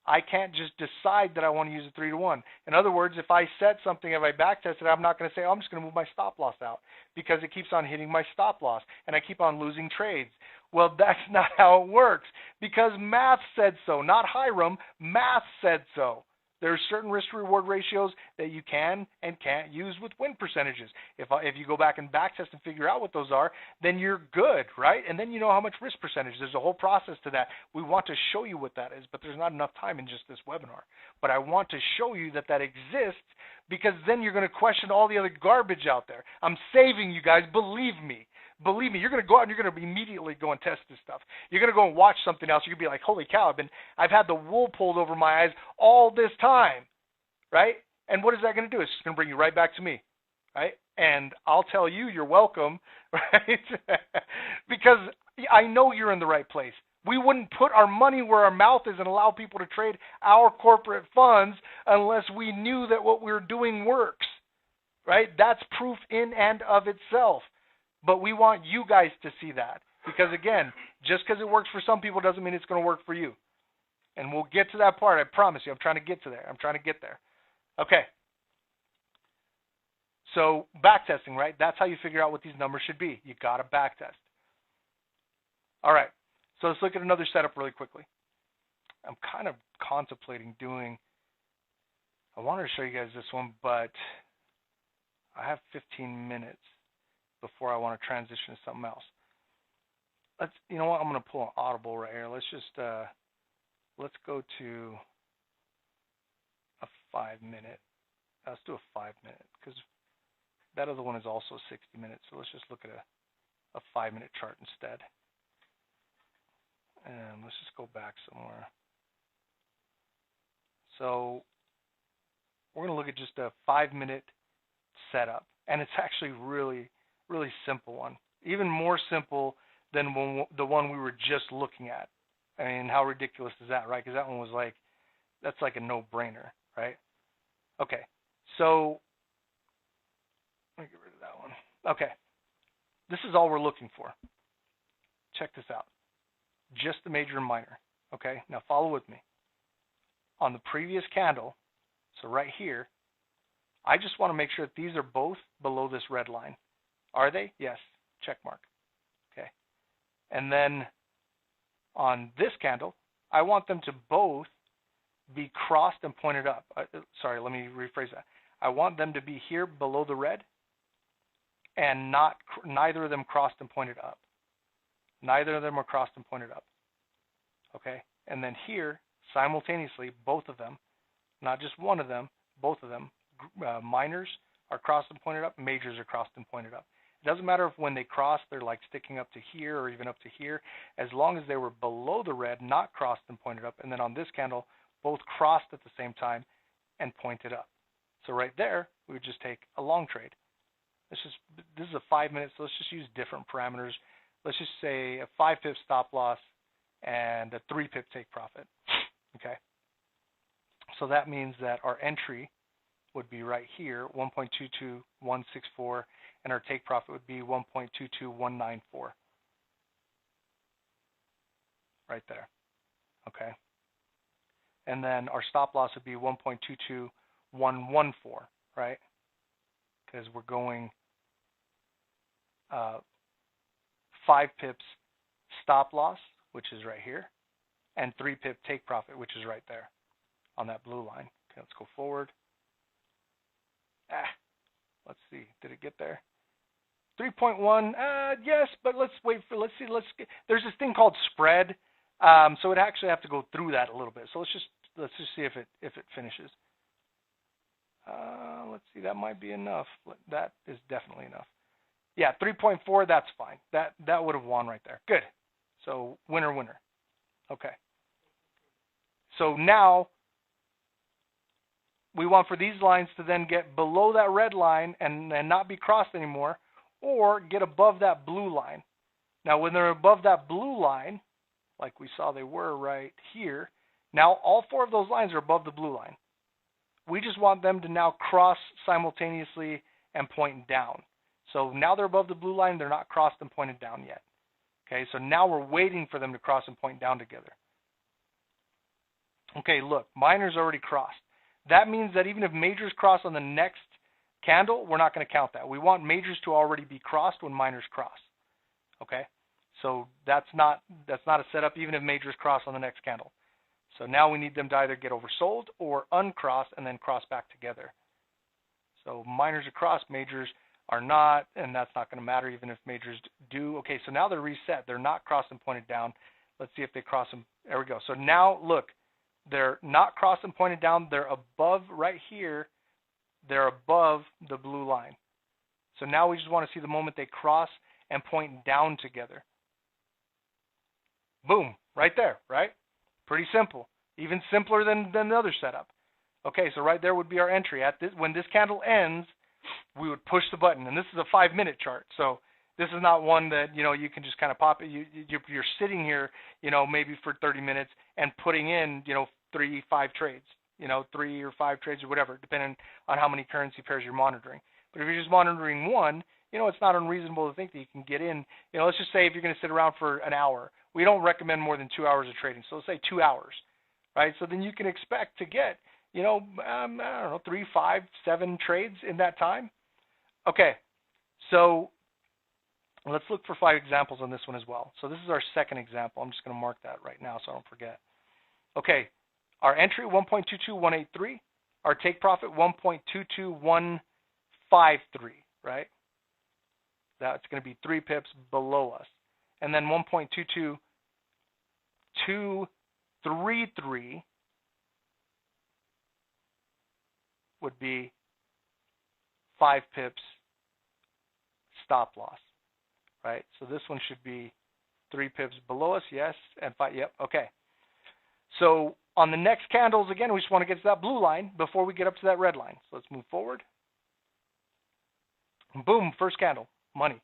I can't just decide that I want to use a 3-to-1. In other words, if I set something, if I backtest it, I'm not going to say, oh, I'm just going to move my stop loss out because it keeps on hitting my stop loss and I keep on losing trades. Well, that's not how it works because math said so, not Hiram. Math said so. There are certain risk-to-reward ratios that you can and can't use with win percentages. If you go back and backtest and figure out what those are, then you're good, right? And then you know how much risk percentage. There's a whole process to that. We want to show you what that is, but there's not enough time in just this webinar. But I want to show you that that exists because then you're going to question all the other garbage out there. I'm saving you guys. Believe me. Believe me, you're going to go out and you're going to immediately go and test this stuff. You're going to go and watch something else. You're going to be like, holy cow, I've had the wool pulled over my eyes all this time, right? And what is that going to do? It's just going to bring you right back to me, right? And I'll tell you, you're welcome, right? Because I know you're in the right place. We wouldn't put our money where our mouth is and allow people to trade our corporate funds unless we knew that what we're doing works, right? That's proof in and of itself. But we want you guys to see that. Because, again, just because it works for some people doesn't mean it's going to work for you. And we'll get to that part. I promise you. I'm trying to get to there. Okay. So backtesting, right? That's how you figure out what these numbers should be. You got to backtest. All right. So let's look at another setup really quickly. I'm kind of contemplating doing, I wanted to show you guys this one, but I have 15 minutes before I want to transition to something else. You know what? I'm going to pull an audible right here. Let's just, let's go to a 5-minute. Let's do a 5-minute because that other one is also 60 minutes. So let's just look at a 5-minute chart instead. And let's just go back somewhere. So we're going to look at just a 5-minute setup. And it's actually really simple one. Even more simple than the one we were just looking at. I mean, how ridiculous is that, right? Because that one was like, that's like a no-brainer, right? Okay, so let me get rid of that one. Okay, this is all we're looking for. Check this out. Just the major and minor, okay? Now follow with me. On the previous candle, so right here, I just want to make sure that these are both below this red line. Are they? Yes. Check mark. Okay. And then on this candle, I want them to both be crossed and pointed up. Sorry, let me rephrase that. I want them to be here below the red and neither of them crossed and pointed up. Neither of them are crossed and pointed up. Okay. And then here, simultaneously, both of them, not just one of them, both of them, minors are crossed and pointed up, majors are crossed and pointed up. It doesn't matter if when they cross, they're like sticking up to here or even up to here, as long as they were below the red, not crossed and pointed up, and then on this candle, both crossed at the same time and pointed up. So right there, we would just take a long trade. This is a 5 minutes, so let's just use different parameters. Let's just say a 5-pip stop loss and a 3-pip take profit. Okay. So that means that our entry would be right here, 1.22164, and our take profit would be 1.22194. Right there. Okay. And then our stop loss would be 1.22114, right? Because we're going 5 pips stop loss, which is right here, and 3-pip take profit, which is right there on that blue line. Okay, let's go forward. Let's see. Did it get there? 3.1. Yes, but let's see. There's this thing called spread So it actually have to go through that a little bit. So let's just see if it finishes. Let's see, that might be enough. That is definitely enough. Yeah, 3.4, that's fine. That would have won right there. Good. So winner, winner. Okay. So now we want for these lines to then get below that red line and not be crossed anymore, or get above that blue line. Now when they're above that blue line, like we saw they were right here, now all four of those lines are above the blue line. We just want them to now cross simultaneously and point down. So now they're above the blue line, they're not crossed and pointed down yet. Okay, so now we're waiting for them to cross and point down together. Okay, look, minor's already crossed. That means that even if majors cross on the next candle, we're not going to count that. We want majors to already be crossed when minors cross. Okay, so that's not a setup even if majors cross on the next candle. So now we need them to either get oversold or uncross and then cross back together. So minors are crossed, majors are not, and that's not going to matter even if majors do. Okay, so now they're reset. They're not crossed and pointed down. Let's see if they cross them. There we go. So now look, they're not crossed and pointed down. They're above right here. They're above the blue line. So now we just want to see the moment they cross and point down together. Boom, right there, right? Pretty simple. Even simpler than the other setup. Okay, so right there would be our entry. At this, when this candle ends, we would push the button. And this is a 5-minute chart. So this is not one that, you can just kind of pop it. You're sitting here, maybe for 30 minutes and putting in, 3, 5 trades, 3 or 5 trades or whatever, depending on how many currency pairs you're monitoring. But if you're just monitoring one, it's not unreasonable to think that you can get in. Let's just say if you're going to sit around for an hour, we don't recommend more than 2 hours of trading. So let's say 2 hours, right? So then you can expect to get, I don't know, 3, 5, 7 trades in that time. Okay, so let's look for 5 examples on this one as well. So this is our second example. I'm just going to mark that right now so I don't forget. Okay, our entry 1.22183, our take profit 1.22153, right? That's going to be 3 pips below us. And then 1.22233 would be 5 pips stop loss, right? So this one should be 3 pips below us, yes, and 5, yep, okay. So on the next candles, again, we just want to get to that blue line before we get up to that red line. So let's move forward. Boom, first candle, money.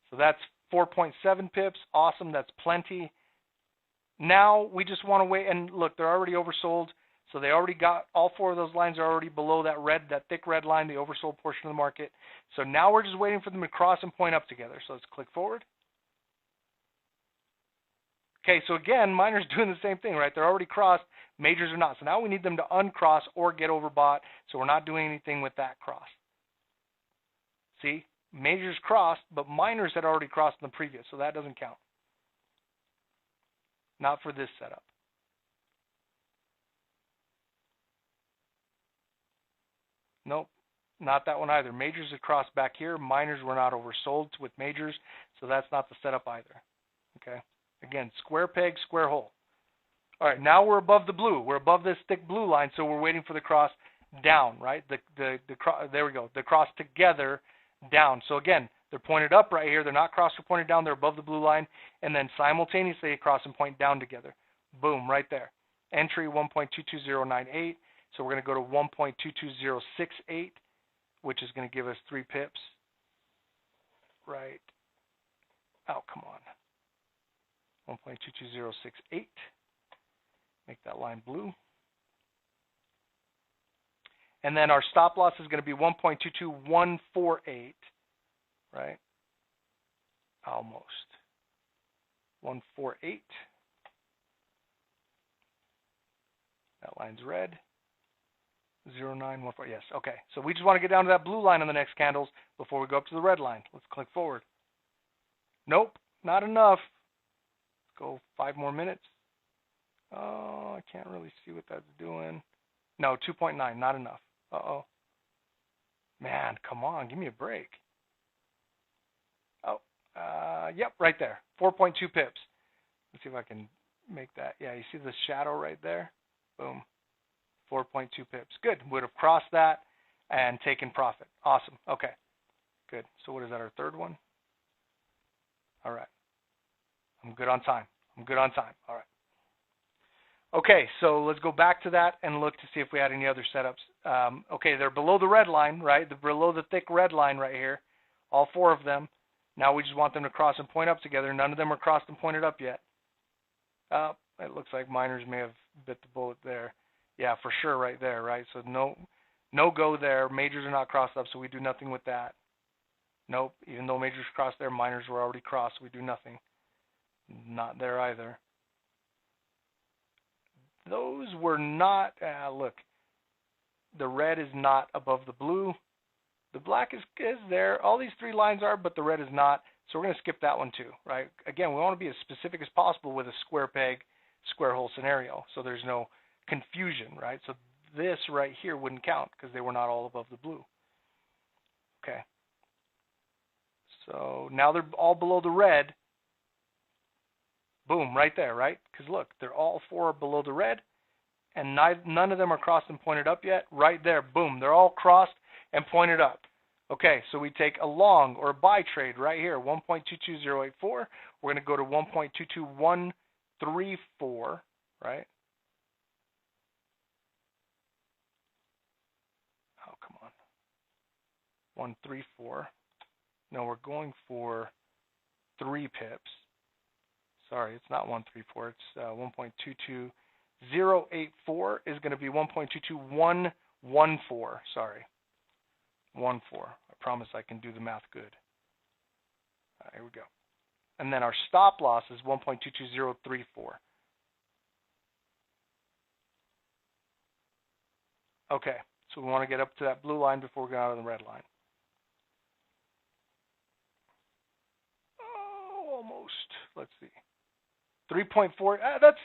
So that's 4.7 pips, awesome, that's plenty. Now we just want to wait, and look, they're already oversold. So they already got, all 4 of those lines are already below that thick red line, the oversold portion of the market. So now we're just waiting for them to cross and point up together. So let's click forward. Okay, so again, minors doing the same thing, right? They're already crossed, majors are not. So now we need them to uncross or get overbought, so we're not doing anything with that cross. See, majors crossed, but minors had already crossed in the previous, so that doesn't count. Not for this setup. Nope, not that one either. Majors had crossed back here. Minors were not oversold with majors, so that's not the setup either. Okay, again, square peg, square hole. All right, now we're above the blue. We're above this thick blue line, so we're waiting for the cross down, right? There we go. The cross together down. So again, they're pointed up right here. They're not crossed or pointed down. They're above the blue line, and then simultaneously they cross and point down together. Boom, right there. Entry 1.22098. So we're going to go to 1.22068, which is going to give us 3 pips. Right. Oh, come on. 1.22068. Make that line blue. And then our stop loss is going to be 1.22148. Right? Almost. 148. That line's red. 0914. Yes. Okay. So we just want to get down to that blue line on the next candles before we go up to the red line. Let's click forward. Nope. Not enough. Let's go 5 more minutes. Oh, I can't really see what that's doing. No, 2.9. Not enough. Uh-oh. Man, come on. Give me a break. Oh, yep, right there. 4.2 pips. Let's see if I can make that, yeah, you see the shadow right there? Boom, 4.2 pips. Good, would have crossed that and taken profit. Awesome, okay, good. So what is that, our third one? All right, I'm good on time. I'm good on time, all right. Okay, so let's go back to that and look to see if we had any other setups. Okay, they're below the red line, right? They're below the thick red line right here, all four of them. Now we just want them to cross and point up together. None of them are crossed and pointed up yet. It looks like miners may have bit the bullet there. Yeah, for sure right there, right? So no go there. Majors are not crossed up, so we do nothing with that. Nope, even though majors crossed there, minors were already crossed. We do nothing. Not there either. Those were not, look, the red is not above the blue. The black is there. All these three lines are, but the red is not. So we're going to skip that one too, right? Again, we want to be as specific as possible with a square peg, square hole scenario, so there's no confusion, right? So this right here wouldn't count because they were not all above the blue. Okay. So now they're all below the red. Boom, right there, right? Because look, they're all four below the red, and none of them are crossed and pointed up yet. Right there, boom, they're all crossed and pointed up. Okay, so we take a long or a buy trade right here, 1.22084. We're going to go to 1.22134, right? Oh, come on. 134. No, we're going for 3 pips. Sorry, it's not 134. It's 1.22084 is going to be 1.22114. Sorry, 14. I promise I can do the math good. Here we go. And then our stop loss is 1.22034. Okay, so we want to get up to that blue line before we go out of the red line. Oh, almost. Let's see. 3.4. That's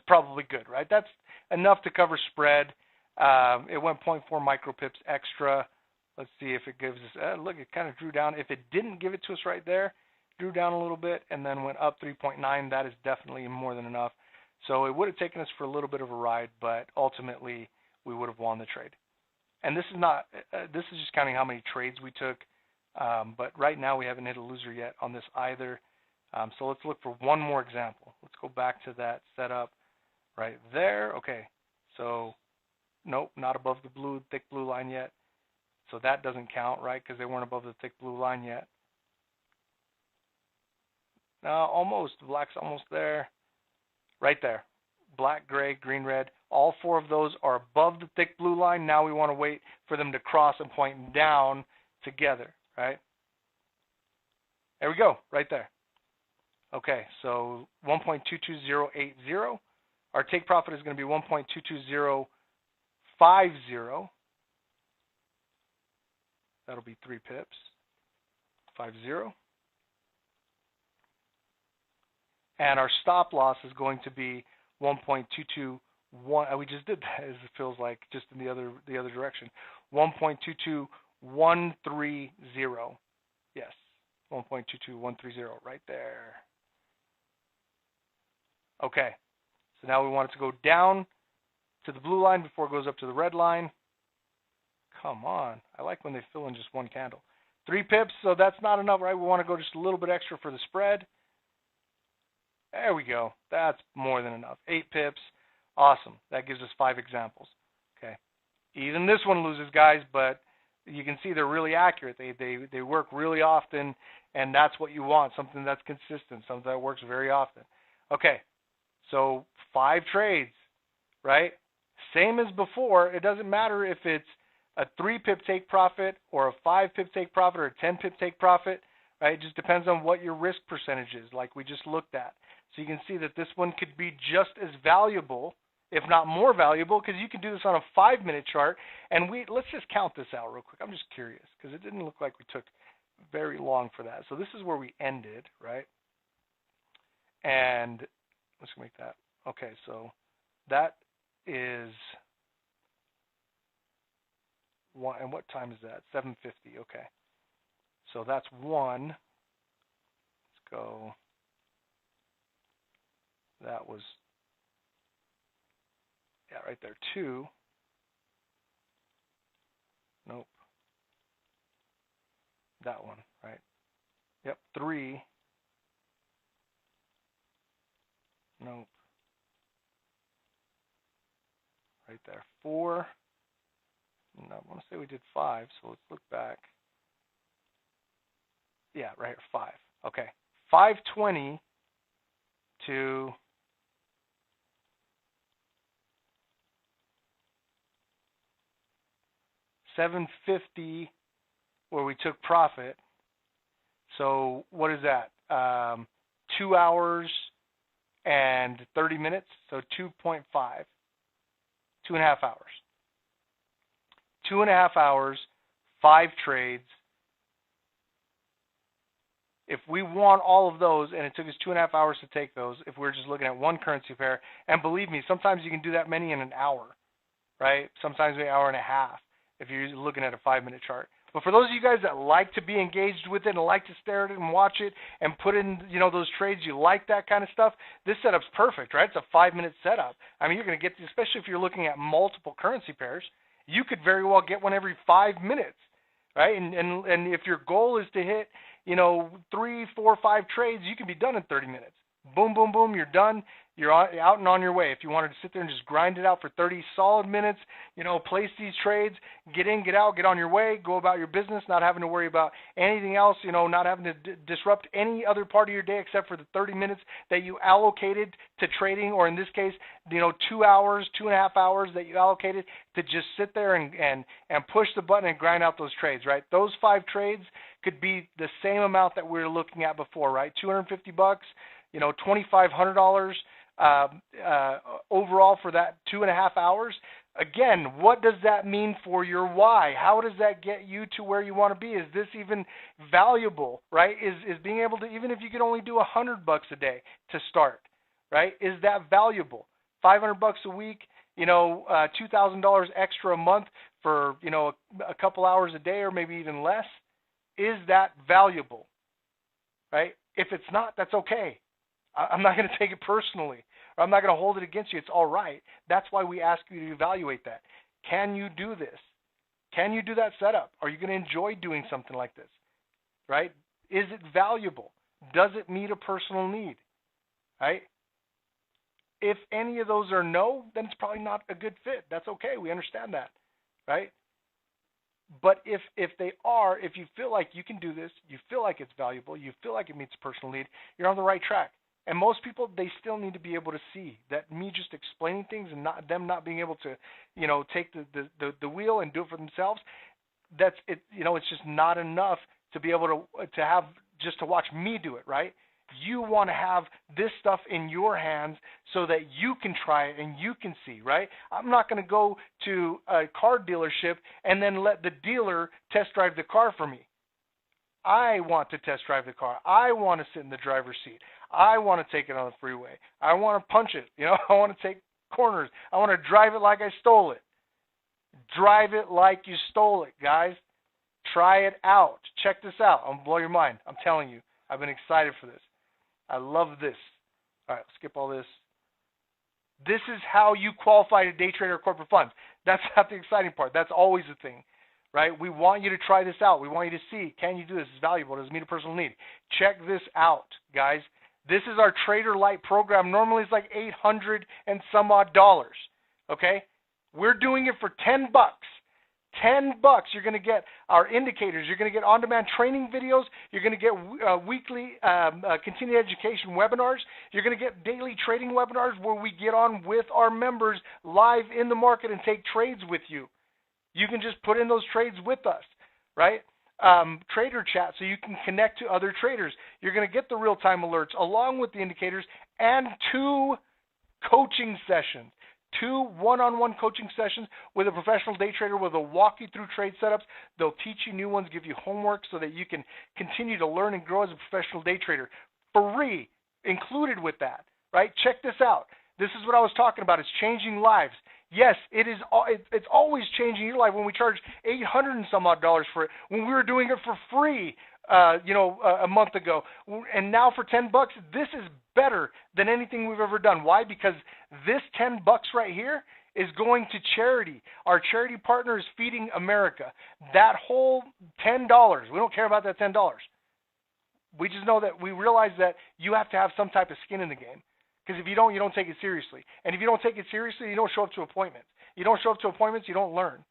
probably good, right? That's enough to cover spread. It went 0.4 micropips extra. Let's see if it gives us. Look, it kind of drew down. If it didn't give it to us right there, drew down a little bit and then went up 3.9. That is definitely more than enough. So it would have taken us for a little bit of a ride, but ultimately we would have won the trade. And this is not. This is just counting how many trades we took. But right now we haven't hit a loser yet on this either. So let's look for one more example. Let's go back to that setup right there. Okay, so nope, not above the thick blue line yet. So that doesn't count, right? Because they weren't above the thick blue line yet. Almost. The black's almost there. Right there. Black, gray, green, red. All four of those are above the thick blue line. Now we want to wait for them to cross and point down together, right? There we go, right there. Okay, so 1.22080. Our take profit is going to be 1.22050. That'll be 3 pips. 50. And our stop loss is going to be 1.221. We just did that, as it feels like, just in the other direction. 1.22130. Yes, 1.22130 right there. Okay, so now we want it to go down to the blue line before it goes up to the red line. Come on, I like when they fill in just one candle. 3 pips, so that's not enough, right? We want to go just a little bit extra for the spread. There we go. That's more than enough. 8 pips. Awesome. That gives us 5 examples. Okay. Even this one loses, guys, but you can see they're really accurate. They work really often, and that's what you want, something that's consistent, something that works very often. Okay. So 5 trades, right? Same as before. It doesn't matter if it's a 3-pip take profit or a 5-pip take profit or a 10-pip take profit, right? It just depends on what your risk percentage is, like we just looked at. So you can see that this one could be just as valuable, if not more valuable, because you can do this on a 5-minute chart. And let's just count this out real quick. I'm just curious because it didn't look like we took very long for that. So this is where we ended, right? And let's make that. Okay, so that is one. And what time is that? 7:50. Okay. So that's 1. Let's go That was, yeah, right there. 2. Nope. That one, right? Yep. 3. Nope. Right there. 4. No, I want to say we did 5, so let's look back. Yeah, right here, 5. Okay. 520 to 750 where we took profit. So what is that? 2 hours and 30 minutes, so 2.5. 2.5 hours. 2.5 hours, 5 trades. If we want all of those, and it took us 2.5 hours to take those, if we're just looking at one currency pair, and believe me, sometimes you can do that many in an hour, right? Sometimes an hour and a half if you're looking at a 5-minute chart. But for those of you guys that like to be engaged with it and like to stare at it and watch it and put in, those trades, you like that kind of stuff, this setup's perfect, right? It's a 5-minute setup. I mean, you're going to get, especially if you're looking at multiple currency pairs, you could very well get one every 5 minutes, right? And if your goal is to hit, 3, 4, 5 trades, you can be done in 30 minutes. Boom, boom, boom, you're done. You're out and on your way. If you wanted to sit there and just grind it out for 30 solid minutes, place these trades, get in, get out, get on your way, go about your business, not having to worry about anything else, not having to disrupt any other part of your day except for the 30 minutes that you allocated to trading, or in this case, 2 hours, 2.5 hours that you allocated to just sit there and push the button and grind out those trades, right? Those 5 trades could be the same amount that we were looking at before, right? $250, $2,500 overall for that 2.5 hours. Again, what does that mean for your why? How does that get you to where you want to be? Is this even valuable, right? Is being able to, even if you could only do $100 a day to start, right? Is that valuable? $500 a week, $2,000 extra a month for, a couple hours a day or maybe even less. Is that valuable, right? If it's not, that's okay. I'm not going to take it personally, or I'm not going to hold it against you. It's all right. That's why we ask you to evaluate that. Can you do this? Can you do that setup? Are you going to enjoy doing something like this, right? Is it valuable? Does it meet a personal need, right? If any of those are no, then it's probably not a good fit. That's okay. We understand that, right? But if they are, if you feel like you can do this, you feel like it's valuable, you feel like it meets a personal need, you're on the right track. And most people, they still need to be able to see that me just explaining things and them not being able to, take the wheel and do it for themselves, that's it. It's just not enough to be able to have just to watch me do it, right? You want to have this stuff in your hands so that you can try it and you can see, right? I'm not going to go to a car dealership and then let the dealer test drive the car for me. I want to test drive the car. I want to sit in the driver's seat. I want to take it on the freeway. I want to punch it. I want to take corners. I want to drive it like I stole it. Drive it like you stole it, guys. Try it out. Check this out. I'm going to blow your mind. I'm telling you. I've been excited for this. I love this. All right, skip all this. This is how you qualify to day trade or corporate funds. That's not the exciting part. That's always the thing, right? We want you to try this out. We want you to see, can you do this? Is valuable? Does it meet a personal need? Check this out, guys. This is our Trader LITE program. Normally it's like $800 and some odd dollars, okay? We're doing it for $10. $10, you're going to get our indicators. You're going to get on-demand training videos. You're going to get weekly continuing education webinars. You're going to get daily trading webinars where we get on with our members live in the market and take trades with you. You can just put in those trades with us, right? Trader chat so you can connect to other traders. You're going to get the real-time alerts along with the indicators and 2 coaching sessions. 2 one-on-one coaching sessions with a professional day trader where they'll walk you through trade setups. They'll teach you new ones, give you homework so that you can continue to learn and grow as a professional day trader. Free, included with that, right? Check this out. This is what I was talking about. It's changing lives. Yes, it's always changing your life. When we charge $800 and some odd for it, when we were doing it for free a month ago. And now for $10, this is better than anything we've ever done. Why? Because this $10 right here is going to charity. Our charity partner is Feeding America. That whole $10, we don't care about that $10. We just know that we realize that you have to have some type of skin in the game. Because if you don't take it seriously. And if you don't take it seriously, you don't show up to appointments. You don't show up to appointments, you don't learn.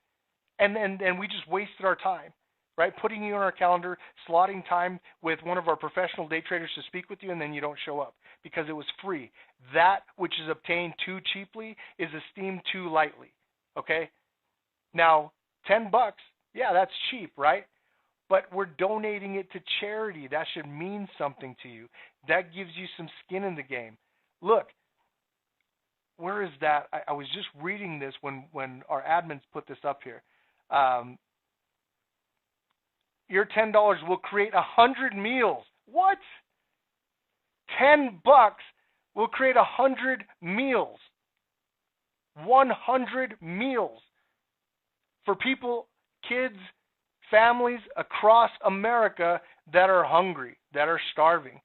And we just wasted our time, right? Putting you on our calendar, slotting time with one of our professional day traders to speak with you, and then you don't show up because it was free. That which is obtained too cheaply is esteemed too lightly, okay? Now, $10, yeah, that's cheap, right? But we're donating it to charity. That should mean something to you. That gives you some skin in the game. Look, where is that? I was just reading this when our admins put this up here. Your $10 will create 100 meals. What? $10 will create 100 meals. 100 meals for people, kids, families across America that are hungry, that are starving.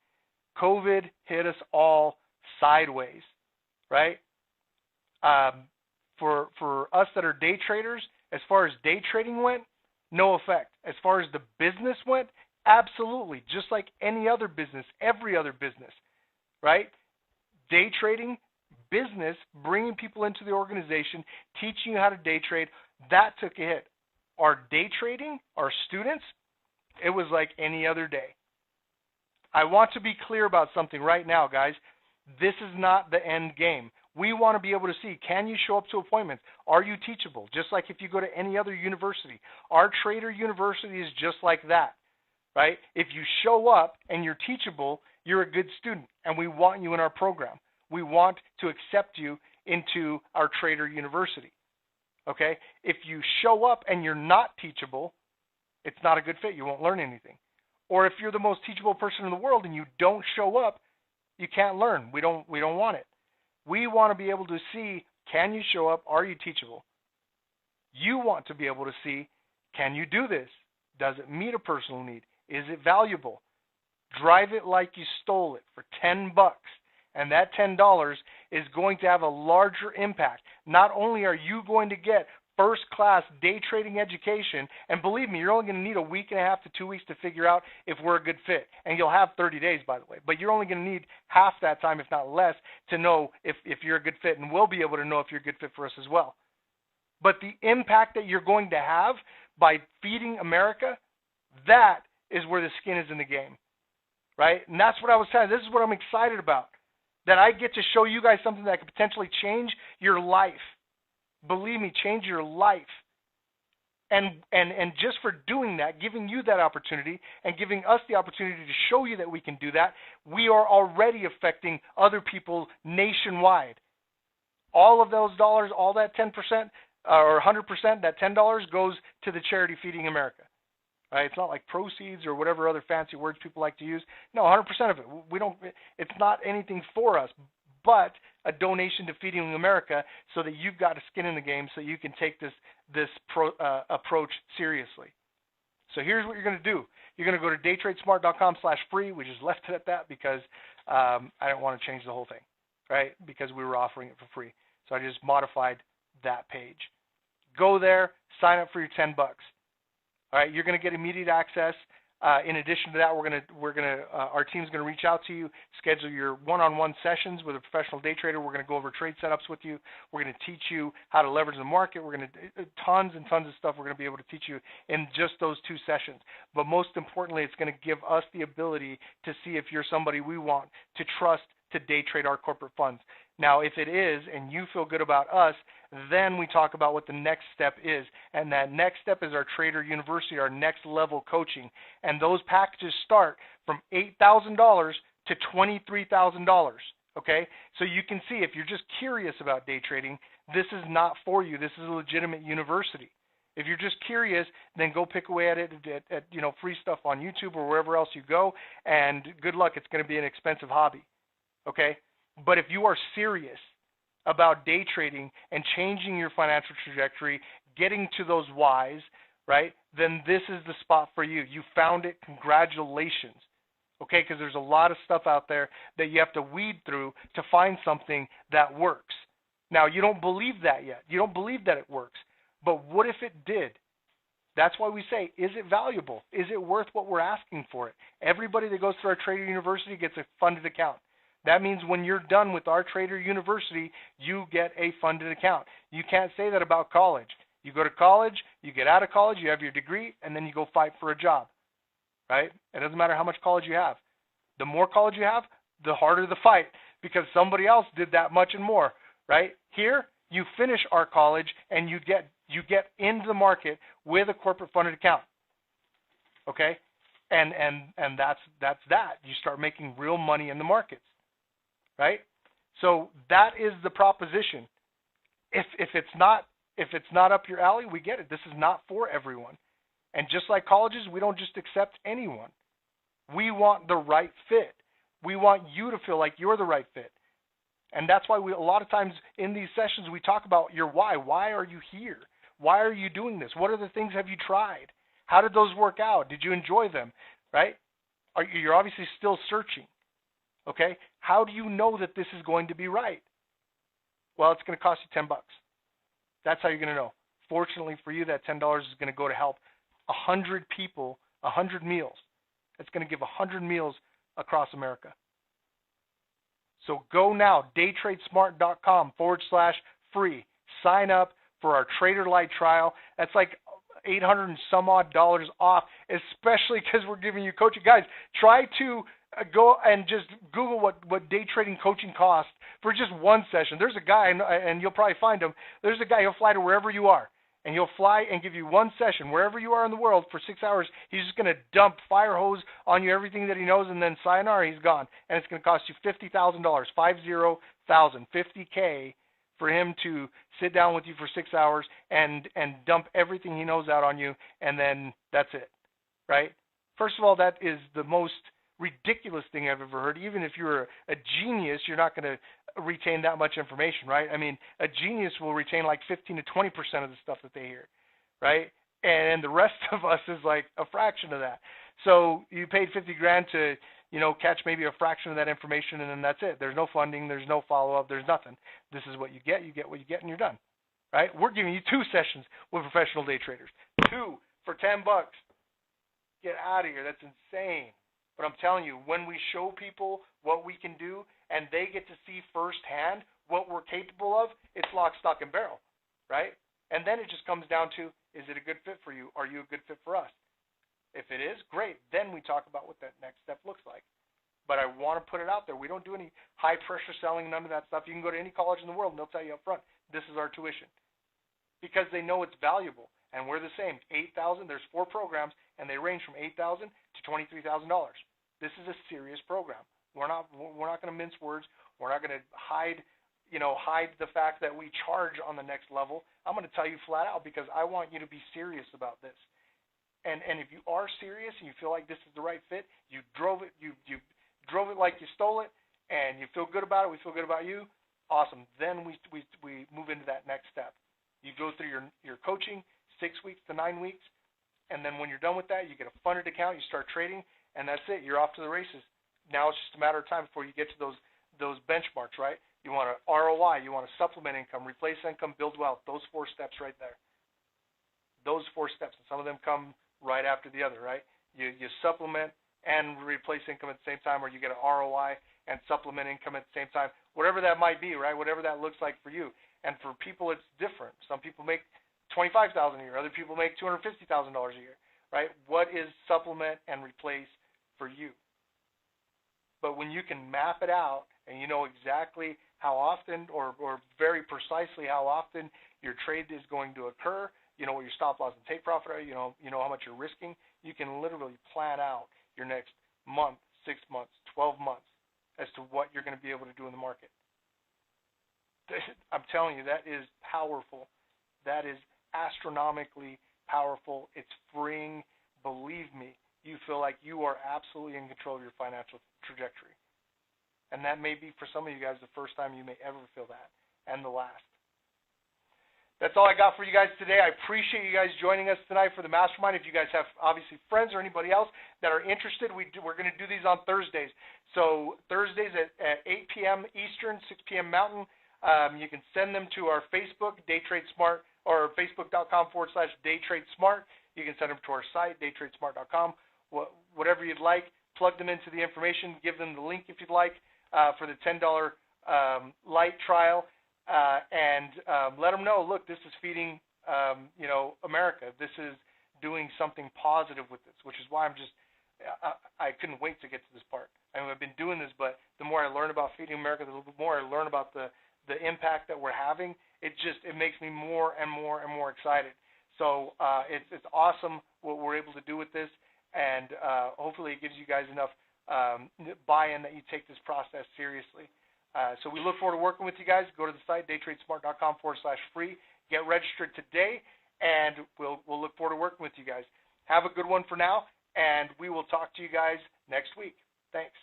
COVID hit us all sideways, right? For us that are day traders, as far as day trading went, no effect. As far as the business went, absolutely. Just like any other business, every other business, right? Day trading, business, bringing people into the organization, teaching you how to day trade, that took a hit. Our day trading, our students, it was like any other day. I want to be clear about something right now, guys. This is not the end game. We want to be able to see, can you show up to appointments? Are you teachable? Just like if you go to any other university. Our Trader University is just like that, right? If you show up and you're teachable, you're a good student, and we want you in our program. We want to accept you into our Trader University, okay? If you show up and you're not teachable, it's not a good fit. You won't learn anything. Or if you're the most teachable person in the world and you don't show up, you can't learn. We don't want it. We want to be able to see, can you show up? Are you teachable? You want to be able to see, can you do this? Does it meet a personal need? Is it valuable? Drive it like you stole it for $10. And that $10 is going to have a larger impact. Not only are you going to get first-class day trading education, and believe me, you're only going to need a week and a half to 2 weeks to figure out if we're a good fit. And you'll have 30 days, by the way. But you're only going to need half that time, if not less, to know if you're a good fit, and we'll be able to know if you're a good fit for us as well. But the impact that you're going to have by Feeding America, that is where the skin is in the game, right? And that's what I was saying. This is what I'm excited about, that I get to show you guys something that could potentially change your life. Believe me, change your life. And just for doing that, giving you that opportunity and giving us the opportunity to show you that we can do that, we are already affecting other people nationwide. All of those dollars, all that 10% or 100%, that $10 goes to the charity Feeding America. Right? It's not like proceeds or whatever other fancy words people like to use. No, 100% of it. It's not anything for us, but a donation to Feeding America, so that you've got a skin in the game, so you can take this approach seriously. So here's what you're going to do. You're going to go to daytradesmart.com/free. We just left it at that because I don't want to change the whole thing, right? Because we were offering it for free. So I just modified that page. Go there, sign up for your $10. All right, you're going to get immediate access. In addition to that, our team's going to reach out to you, schedule your one-on-one sessions with a professional day trader. We're going to go over trade setups with you. We're going to teach you how to leverage the market. We're going to tons and tons of stuff we're going to be able to teach you in just those 2 sessions. But most importantly, it's going to give us the ability to see if you're somebody we want to trust to day trade our corporate funds. Now, if it is and you feel good about us, then we talk about what the next step is. And that next step is our Trader University, our next level coaching. And those packages start from $8,000 to $23,000. Okay? So you can see, if you're just curious about day trading, this is not for you. This is a legitimate university. If you're just curious, then go pick away at it at free stuff on YouTube or wherever else you go, and good luck. It's going to be an expensive hobby. Okay? But if you are serious about day trading and changing your financial trajectory, getting to those whys, right, then this is the spot for you. You found it. Congratulations. Okay, because there's a lot of stuff out there that you have to weed through to find something that works. Now, you don't believe that yet. You don't believe that it works. But what if it did? That's why we say, is it valuable? Is it worth what we're asking for it? Everybody that goes through our Trader University gets a funded account. That means when you're done with our Trader University, you get a funded account. You can't say that about college. You go to college, you get out of college, you have your degree, and then you go fight for a job, right? It doesn't matter how much college you have. The more college you have, the harder the fight because somebody else did that much and more, right? Here, you finish our college and you get into the market with a corporate funded account, okay? And that's that. You start making real money in the markets, right? So that is the proposition. If it's not up your alley, we get it. This is not for everyone. And just like colleges, we don't just accept anyone. We want the right fit. We want you to feel like you're the right fit. And that's why a lot of times in these sessions we talk about your why. Why are you here? Why are you doing this? What other things have you tried? How did those work out? Did you enjoy them? Right? You're obviously still searching. Okay? How do you know that this is going to be right? Well, it's going to cost you $10. That's how you're going to know. Fortunately for you, that $10 is going to go to help 100 people, 100 meals. It's going to give 100 meals across America. So go now, daytradesmart.com/free. Sign up for our Trader LITE trial. That's like $800 and some odd off, especially because we're giving you coaching. Guys, try to go and just Google what day trading coaching costs for just one session. There's a guy, and you'll probably find him. There's a guy, he'll fly to wherever you are. And he'll fly and give you one session, wherever you are in the world, for 6 hours. He's just going to dump fire hose on you, everything that he knows, and then sayonara, he's gone. And it's going to cost you $50,000, 50,000, $50K for him to sit down with you for 6 hours and dump everything he knows out on you, and then that's it, right? First of all, that is the most ridiculous thing I've ever heard. Even if you're a genius, you're not going to retain that much information, right? I mean, a genius will retain like 15 to 20% of the stuff that they hear, right? And the rest of us is like a fraction of that. So you paid $50,000 to, catch maybe a fraction of that information, and then that's it. There's no funding, there's no follow-up, there's nothing. This is what you get what you get, and you're done, right? We're giving you 2 sessions with professional day traders. 2 for $10. Get out of here. That's insane. But I'm telling you, when we show people what we can do and they get to see firsthand what we're capable of, it's lock, stock, and barrel, right? And then it just comes down to, is it a good fit for you? Are you a good fit for us? If it is, great. Then we talk about what that next step looks like. But I want to put it out there. We don't do any high-pressure selling, none of that stuff. You can go to any college in the world, and they'll tell you up front, this is our tuition. Because they know it's valuable. And we're the same. $8,000, there's 4 programs, and they range from $8,000 to $23,000. This is a serious program. We're not going to mince words. We're not going to hide the fact that we charge on the next level. I'm going to tell you flat out because I want you to be serious about this. And if you are serious and you feel like this is the right fit, you drove it like you stole it, and you feel good about it, we feel good about you, awesome. Then we move into that next step. You go through your coaching, 6 weeks to 9 weeks, and then when you're done with that, you get a funded account, you start trading, and that's it. You're off to the races. Now it's just a matter of time before you get to those benchmarks, right? You want an ROI, you want to supplement income, replace income, build wealth. Those 4 steps right there. Those 4 steps, and some of them come right after the other, right? You supplement and replace income at the same time, or you get an ROI and supplement income at the same time. Whatever that might be, right? Whatever that looks like for you. And for people, it's different. Some people make $25,000 a year. Other people make $250,000 a year, right? What is supplement and replace for you? But when you can map it out and you know exactly how often or very precisely how often your trade is going to occur, you know what your stop loss and take profit are, you know how much you're risking, you can literally plan out your next month, 6 months, 12 months as to what you're going to be able to do in the market. I'm telling you, that is powerful. That is astronomically powerful. It's freeing. Believe me, you feel like you are absolutely in control of your financial trajectory. And that may be, for some of you guys, the first time you may ever feel that, and the last. That's all I got for you guys today. I appreciate you guys joining us tonight for the mastermind. If you guys have obviously friends or anybody else that are interested, we're going to do these on Thursdays. So Thursdays at 8 p.m. Eastern, 6 p.m. Mountain. You can send them to our Facebook, DayTradeSmart, or facebook.com/DayTradeSmart. You can send them to our site, daytradesmart.com. Whatever you'd like, plug them into the information, give them the link if you'd like for the $10 LITE trial. And let them know, look, this is feeding, America. This is doing something positive with this, which is why I couldn't wait to get to this part. I mean, I've been doing this, but the more I learn about feeding America, the more I learn about the impact that we're having, it makes me more and more and more excited. So it's awesome what we're able to do with this, and hopefully it gives you guys enough buy-in that you take this process seriously. So we look forward to working with you guys. Go to the site, daytradesmart.com/free. Get registered today, and we'll look forward to working with you guys. Have a good one for now, and we will talk to you guys next week. Thanks.